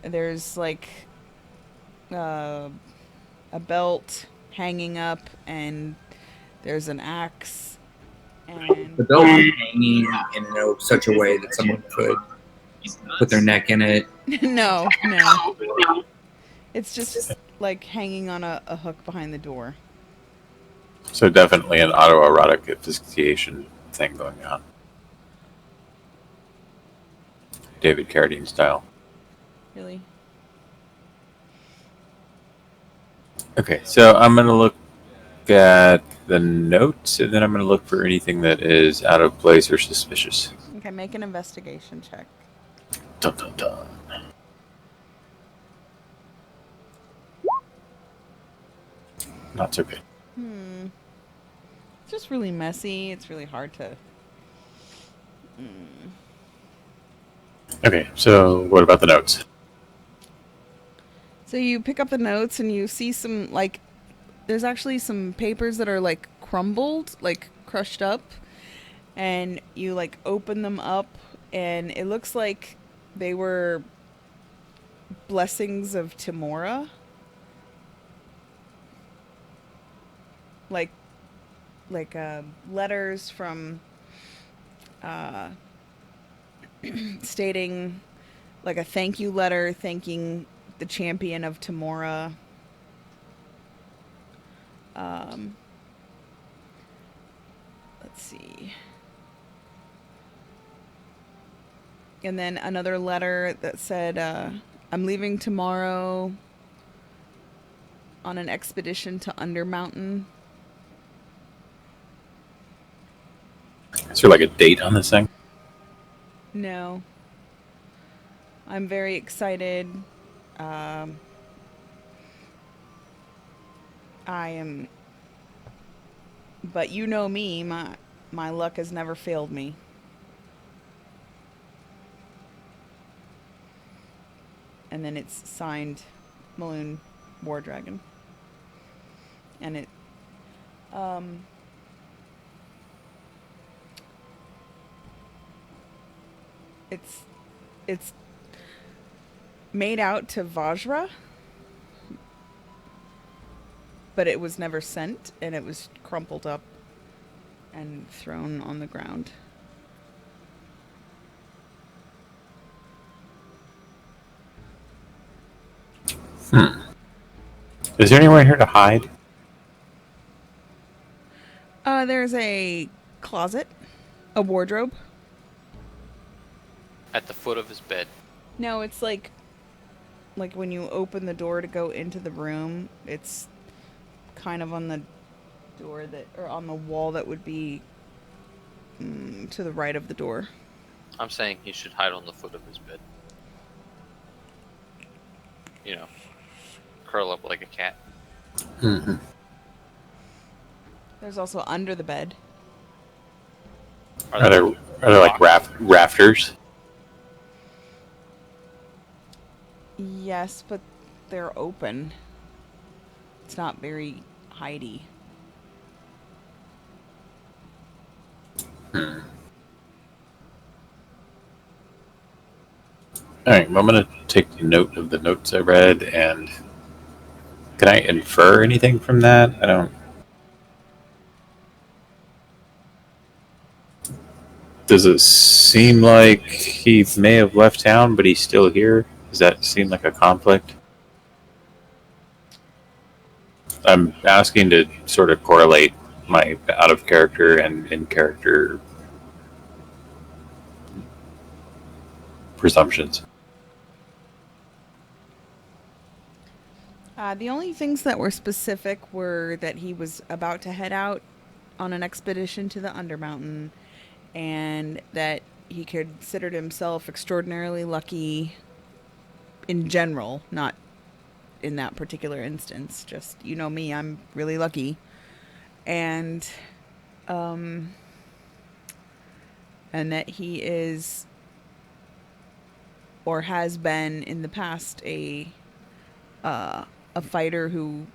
There's like a belt hanging up, and there's an axe. And The belt is hanging in such a way that someone could put their neck in it. no. It's just like hanging on a hook behind the door. So definitely an autoerotic asphyxiation thing going on. David Carradine style. Really? Okay, so I'm going to look at the notes, and then I'm going to look for anything that is out of place or suspicious. Okay, make an investigation check. Dun, dun, dun. Not so good. It's just really messy. It's really hard to... Okay, so what about the notes? So you pick up the notes, and you see some, like... There's actually some papers that are, like, crumbled, like, crushed up. And you, like, open them up, and it looks like they were blessings of Timora. Like letters from stating, like a thank you letter thanking the champion of Timora. Let's see. And then another letter that said, I'm leaving tomorrow on an expedition to Undermountain. Is there like a date on this thing? No. I'm very excited. I am... But you know me, My luck has never failed me. And then it's signed Maloon War Dragon. And it it's made out to Vajra, but it was never sent, and it was crumpled up and thrown on the ground. Is there anywhere here to hide? There's a closet, a wardrobe. At the foot of his bed. No, it's like when you open the door to go into the room, it's kind of on the door or on the wall that would be to the right of the door. I'm saying he should hide on the foot of his bed. You know, curl up like a cat. Mm-hmm. There's also under the bed. Are there like rafters? Yes, but they're open. It's not very hidey. All right, well, I'm going to take note of the notes I read, and can I infer anything from that? I don't. Does it seem like he may have left town, but he's still here? Does that seem like a conflict? I'm asking to sort of correlate my out of character and in character presumptions. The only things that were specific were that he was about to head out on an expedition to the Undermountain, and that he considered himself extraordinarily lucky in general, not in that particular instance. Just, you know me, I'm really lucky. And that he is, or has been in the past, a fighter who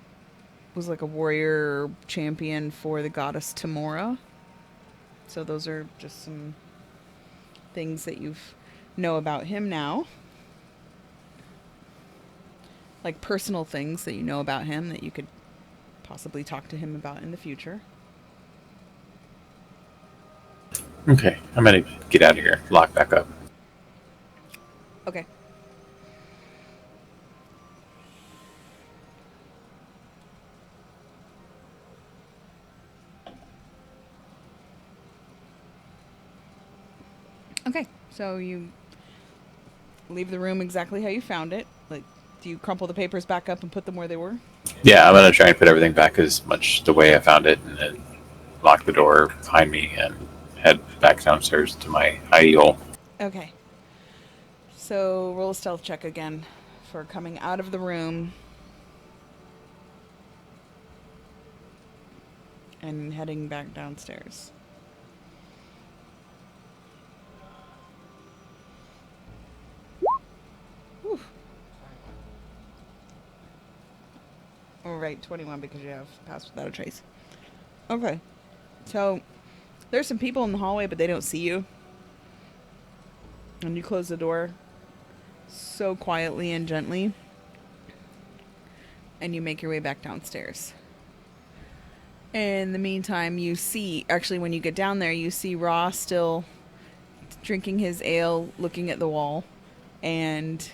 was like a warrior champion for the goddess Tamora. So those are just some things that you know about him now. Like personal things that you know about him that you could possibly talk to him about in the future. Okay, I'm going to get out of here. Lock back up. Okay. Okay, so you leave the room exactly how you found it. Like, do you crumple the papers back up and put them where they were? Yeah, I'm going to try and put everything back as much the way I found it, and then lock the door behind me and head back downstairs to my ideal. Okay. So roll a stealth check again for coming out of the room and heading back downstairs. Whew. All right, 21 because you have passed without a trace. Okay. So there's some people in the hallway, but they don't see you. And you close the door so quietly and gently. And you make your way back downstairs. In the meantime, you see, actually when you get down there, you see Ra still drinking his ale, looking at the wall. And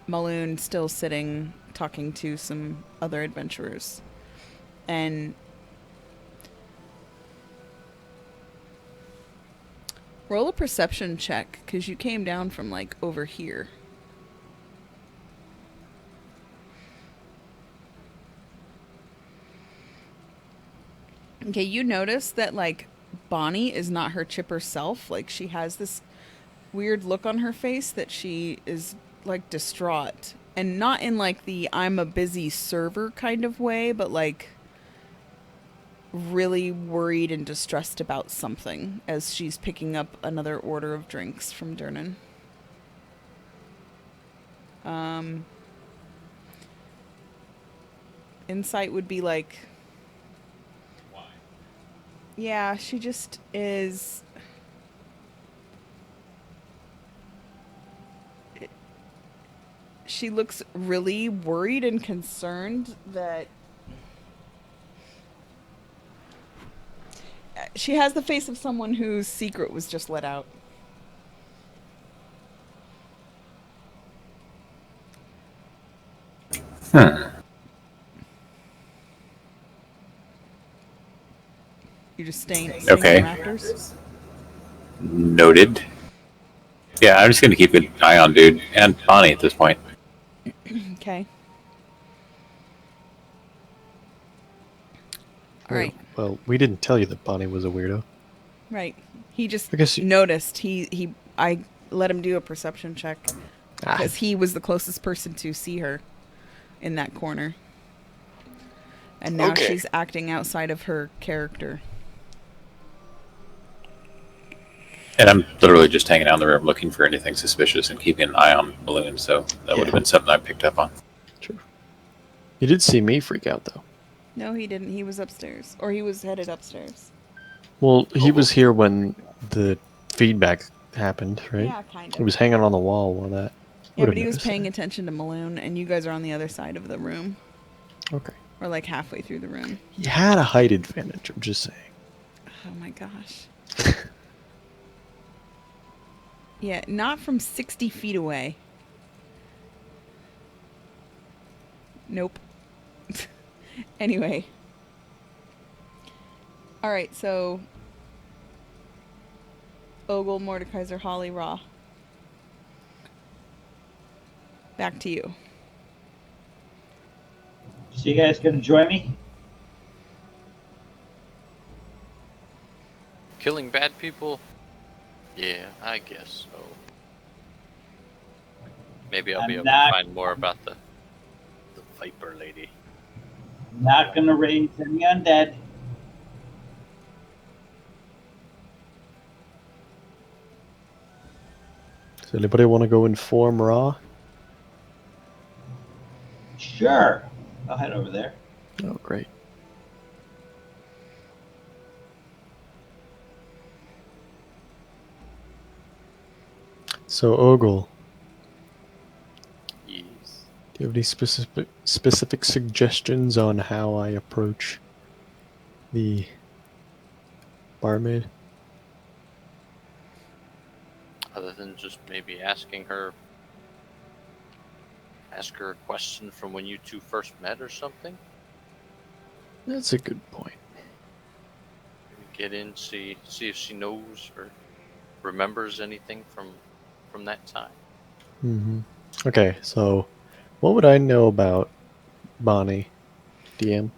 Maloon still sitting, talking to some other adventurers. And roll a perception check, because you came down from, like, over here. Okay, you notice that, like, Bonnie is not her chipper self. Like, she has this weird look on her face that she is, like, distraught. And not in, like, the I'm a busy server kind of way, but, like, really worried and distressed about something as she's picking up another order of drinks from Durnan. Insight would be like, Why? yeah, she just is. She looks really worried and concerned that she has the face of someone whose secret was just let out. You just staying Okay. in the rafters? Noted. Yeah, I'm just gonna keep an eye on dude and Bonnie at this point. Okay. All right. Well, we didn't tell you that Bonnie was a weirdo. Right. He just I guess you- noticed. I let him do a perception check Ah, because he was the closest person to see her in that corner. And now Okay. she's acting outside of her character. And I'm literally just hanging out in the room looking for anything suspicious and keeping an eye on balloons, so that would have been something I picked up on. true. You did see me freak out, though. No, he didn't. He was upstairs. Or he was headed upstairs. Well, he was here when the feedback happened, right? Yeah, kind He of. was hanging on the wall while that. Yeah, would've but he was noticed paying that. attention to Maloon, and you guys are on the other side of the room. Okay. Or like halfway through the room. He had a height advantage, I'm just saying. Oh my gosh. Yeah, not from 60 feet away. Nope. Anyway. Alright, so Ogle, Mordekaiser, Holly, Raw. Back to you. So you guys gonna join me? Killing bad people? Yeah, I guess so. Maybe I'll be I'm able not- to find more about the Viper lady. Not gonna raise any undead. Does anybody want to go inform Ra? Sure. I'll head over there. Oh, great. So, Ogle, Yes. do you have any specific suggestions on how I approach the barmaid? Other than just maybe ask her a question from when you two first met or something. That's a good point. Maybe get in, see if she knows or remembers anything from that time. Mm-hmm. Okay, so what would I know about Bonnie, DM?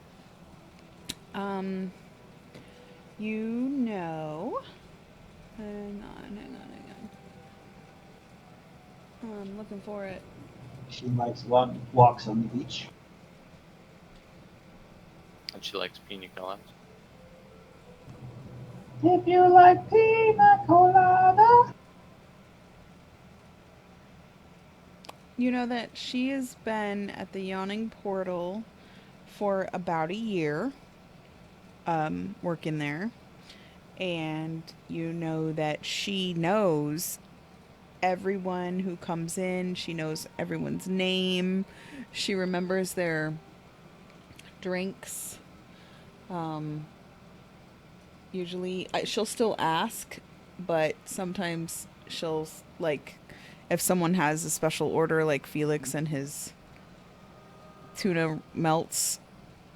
You know. Hang on. I'm looking for it. She likes long walks on the beach. And she likes pina coladas. If you like pina colada. You know that she has been at the Yawning Portal for about a year, working there. And you know that she knows everyone who comes in. She knows everyone's name. She remembers their drinks. Usually, she'll still ask, but sometimes she'll, like, if someone has a special order, like Felix and his tuna melts,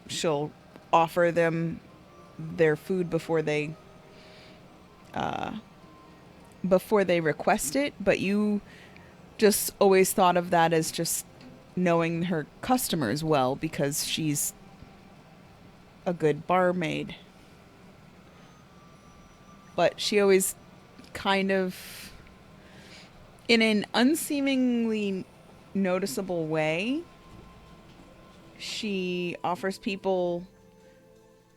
she'll offer them their food before they request it. But you just always thought of that as just knowing her customers well because she's a good barmaid. But she always kind of, in an unseemingly noticeable way, she offers people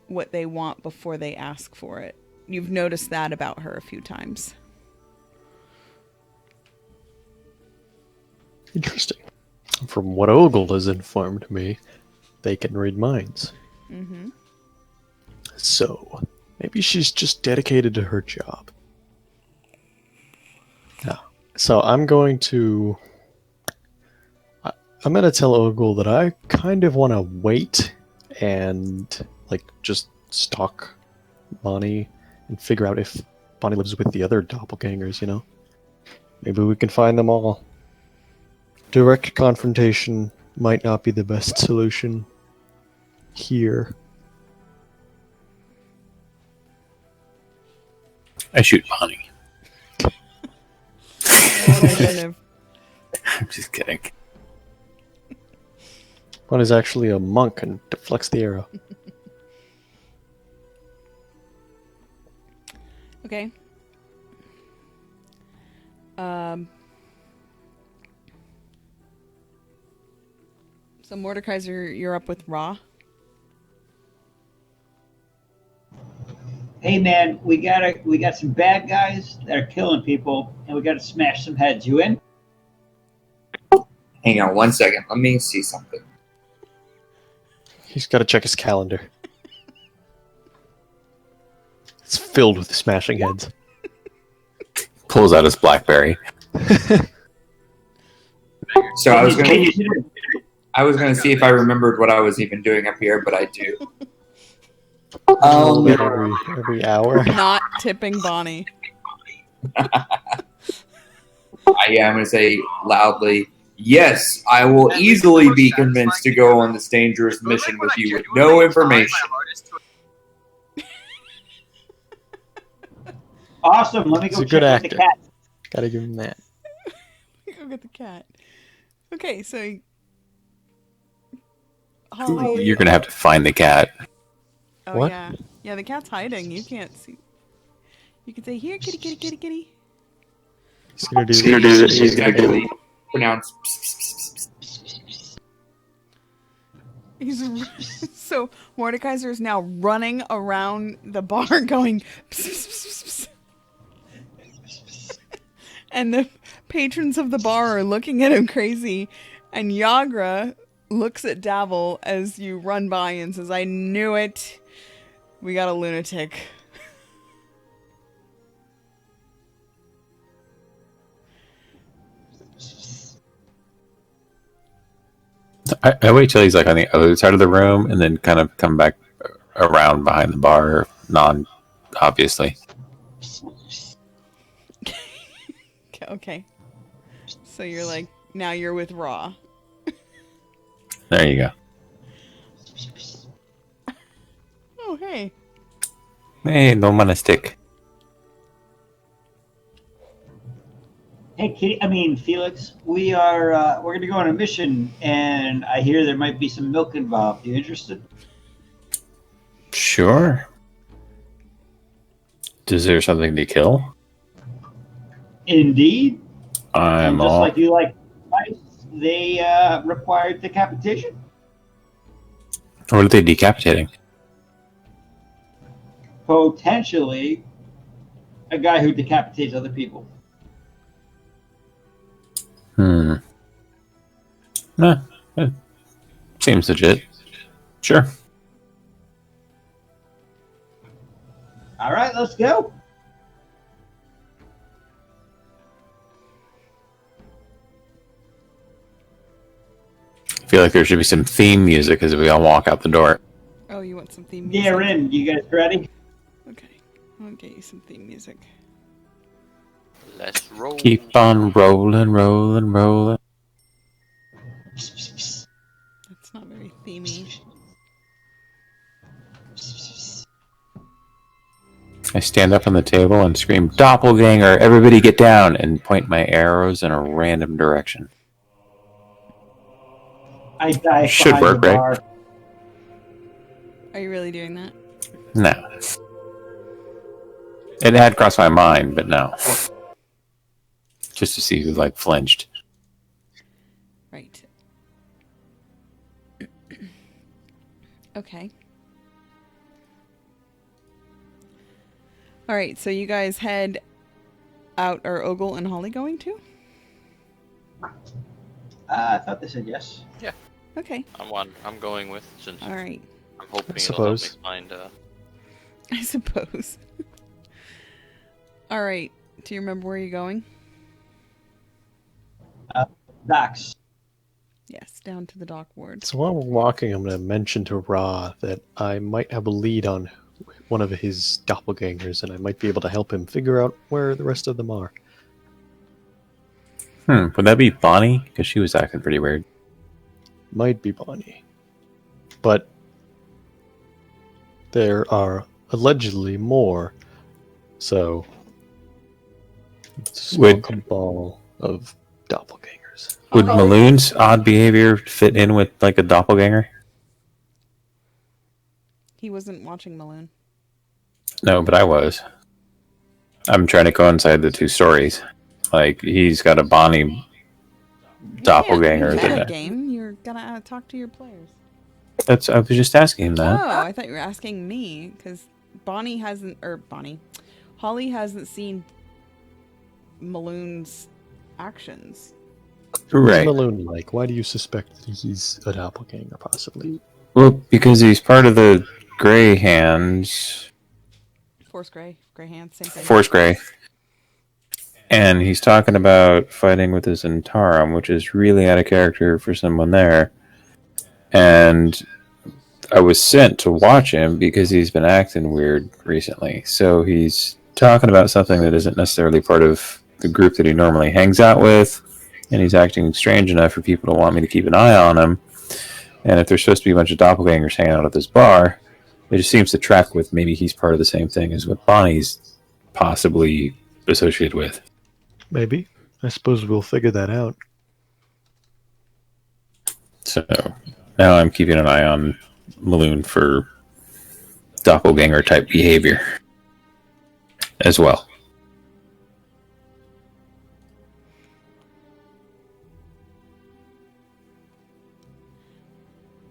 what they want before they ask for it. You've noticed that about her a few times. Interesting. From what Ogle has informed me, they can read minds. Mm-hmm. So, maybe she's just dedicated to her job. Yeah. So I'm going to tell Ogle that I kind of want to wait and just stalk Bonnie and figure out if Bonnie lives with the other doppelgangers, you know? Maybe we can find them all. Direct confrontation might not be the best solution here. I shoot Bonnie. I'm just kidding. Bonnie's actually a monk and deflects the arrow. Okay. So Mordekaiser, you're up with Ra. Hey man, we got some bad guys that are killing people, and we got to smash some heads. You in? Hang on 1 second. Let me see something. He's got to check his calendar. It's filled with smashing heads. Pulls out his BlackBerry. So I was gonna see if I remembered what I was even doing up here, but I do. A little bit every hour. Not tipping Bonnie. I am going to say loudly, yes, I will easily be convinced to go on this dangerous mission with you with no information. Awesome. Let me He's go a good check with actor. the cat. Gotta give him that. Go get the cat. Okay, so You're gonna have to find the cat. Oh What? yeah. Yeah, the cat's hiding. You can't see. You can say, here, kitty, kitty, kitty, kitty. He's gonna do He's going to go pronounce. He's so Mordekaiser is now running around the bar going and the patrons of the bar are looking at him crazy, and Yagra looks at Davil as you run by and says, I knew it. We got a lunatic. I wait till he's like on the other side of the room and then kind of come back around behind the bar, obviously. Okay. So you're like, now you're with Raw. There you go. Oh, hey. Hey, no stick. Hey, Felix, we're going to go on a mission, and I hear there might be some milk involved. You interested? Sure. Is there something to kill? Indeed. I'm And just all. like you like mice, they required decapitation. What are they decapitating? Potentially a guy who decapitates other people. Nah, it seems legit. Sure. All right, let's go. I feel like there should be some theme music as we all walk out the door. Oh, you want some theme music? Yeah, Rin, you guys ready? Okay. I'll get you some theme music. Let's roll. Keep on rolling, rolling, rolling. That's not very themey. I stand up on the table and scream, Doppelganger, everybody get down, and point my arrows in a random direction. I dive Should behind work, the right? bar. Are you really doing that? No. It had crossed my mind, but no. Just to see who, flinched. Right. Okay. All right, so you guys head out. Are Ogle and Holly going to? I thought they said yes. Okay. I'm going with, since All right. I'm hoping I it'll help me suppose. find. I suppose. All right. Do you remember where you're going? Docs. Yes, down to the dock ward. So while we're walking, I'm going to mention to Ra that I might have a lead on one of his doppelgangers, and I might be able to help him figure out where the rest of them are. Would that be Bonnie? Because she was acting pretty weird. Might be Bonnie. But there are allegedly more, so it's a small Would- cabal of doppelgangers. Would Maloon's odd behavior fit in with like a doppelganger? He wasn't watching Maloon. No, but I was. I'm trying to coincide the two stories. Like he's got a Bonnie doppelganger. You that- game. You're gonna talk to your players. That's. I was just asking him that. Oh, I thought you were asking me because Holly hasn't seen Maloon's actions. Right. Maloon like? Why do you suspect that he's a doppelganger, possibly? Well, because he's part of the Grey Hands, Force Grey hands, same thing. Force Grey, and he's talking about fighting with his Zentarum, which is really out of character for someone there. And I was sent to watch him because he's been acting weird recently. So he's talking about something that isn't necessarily part of the group that he normally hangs out with, and he's acting strange enough for people to want me to keep an eye on him. And if there's supposed to be a bunch of doppelgangers hanging out at this bar, it just seems to track with maybe he's part of the same thing as what Bonnie's possibly associated with. Maybe. I suppose we'll figure that out. So now I'm keeping an eye on Maloon for doppelganger type behavior as well.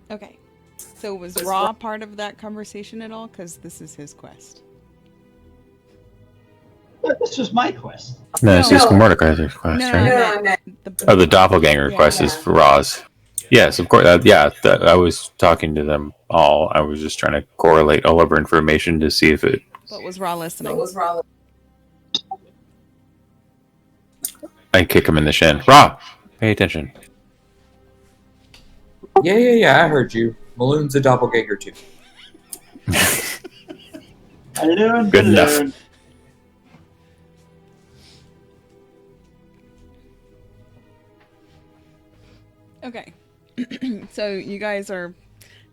Okay. So was Raw part of that conversation at all? Because this is his quest. But this was my quest. No, it's just Mordecai's quest, No, right? I meant the Oh, the doppelganger quest is for Roz. Yes, of course. I was talking to them all. I was just trying to correlate all of our information to see if it. But was Raw listening? I kick him in the shin. Rob, pay attention. Yeah, I heard you. Maloon's a doppelganger too. Good enough. Okay. So you guys are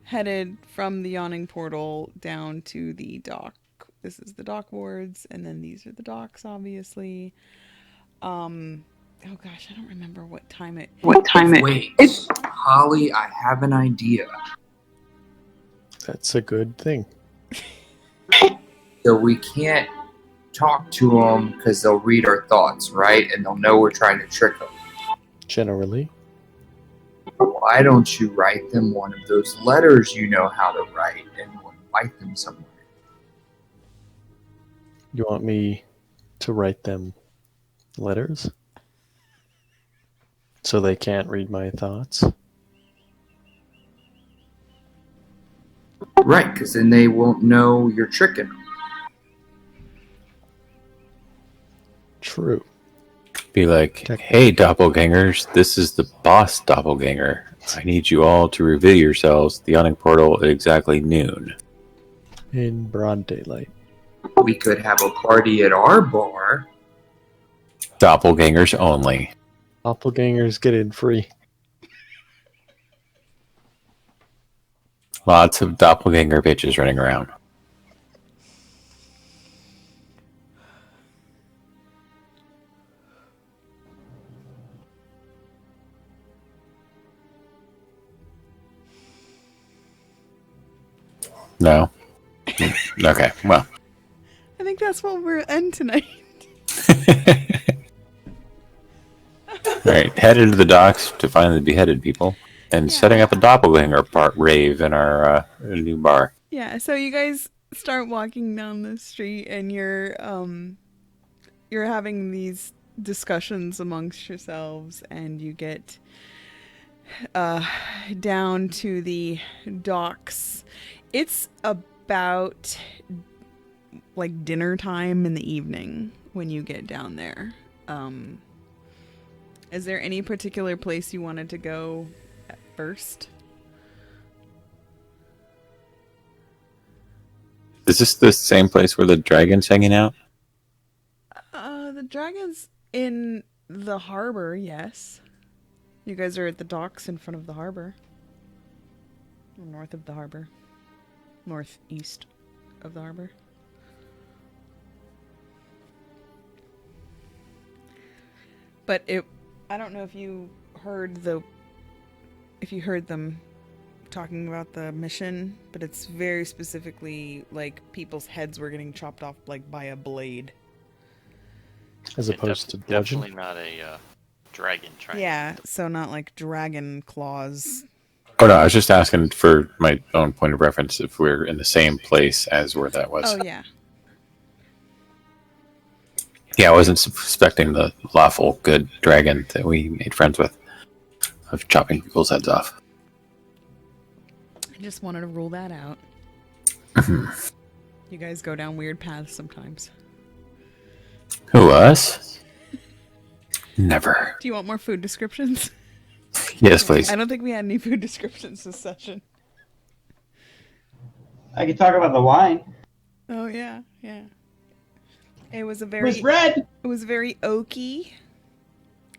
headed from the yawning portal down to the dock. This is the dock wards, and then these are the docks, obviously. Oh gosh, I don't remember what time it. Wait, Holly, I have an idea. That's a good thing. So we can't talk to them because they'll read our thoughts, right? And they'll know we're trying to trick them. Generally. Why don't you write them one of those letters you know how to write, and we'll invite them somewhere? You want me to write them letters? So they can't read my thoughts? Right, because then they won't know you're tricking them. True. Be like, hey, doppelgangers, this is the boss doppelganger. I need you all to reveal yourselves at the yawning portal at exactly noon. In broad daylight. We could have a party at our bar. Doppelgangers only. Doppelgangers get in free. Lots of doppelganger bitches running around. No? Okay, well. I think that's what we're end tonight. Alright, headed to the docks to find the beheaded people, and setting up a doppelganger rave in our new bar. Yeah, so you guys start walking down the street, and you're having these discussions amongst yourselves, and you get down to the docks. It's about like dinner time in the evening when you get down there. Is there any particular place you wanted to go at first? Is this the same place where the dragon's hanging out? The dragon's in the harbor, yes. You guys are at the docks in front of the harbor. Or north of the harbor. Northeast of the harbor. But I don't know if you heard them talking about the mission, but it's very specifically like people's heads were getting chopped off like by a blade. As opposed to bludgeon. Definitely not a dragon train. Yeah, so not like dragon claws. Oh no, I was just asking for my own point of reference if we're in the same place as where that was. Oh yeah. Yeah, I wasn't suspecting the lawful good dragon that we made friends with of chopping people's heads off. I just wanted to rule that out. You guys go down weird paths sometimes. Who, us? Never. Do you want more food descriptions? Yes, please. I don't think we had any food descriptions this session. I could talk about the wine. Oh yeah, yeah. It was It was red. It was very oaky,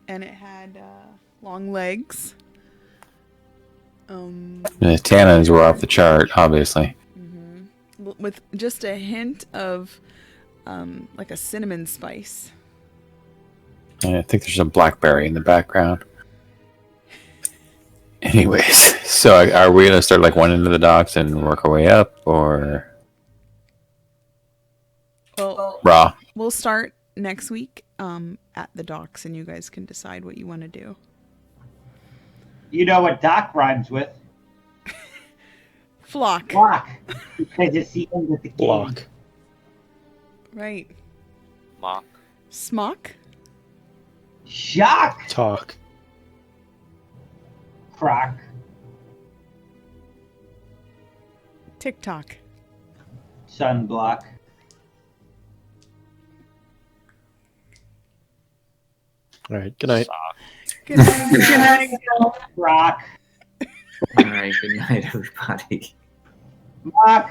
and it had long legs. The tannins were off the chart, obviously. With just a hint of like a cinnamon spice. And I think there's a blackberry in the background. Anyways, so are we going to start like one end of the docks and work our way up, or Well, raw? we'll start next week at the docks, and you guys can decide what you want to do. You know what dock rhymes with? Flock. Block. Because it's the end of the game. Block. Right. Mock. Smock. Shock. Talk. Croc. TikTok. Sunblock. All right. Good night. Sock. Good night. Rock. All right. Good night, everybody. Mock.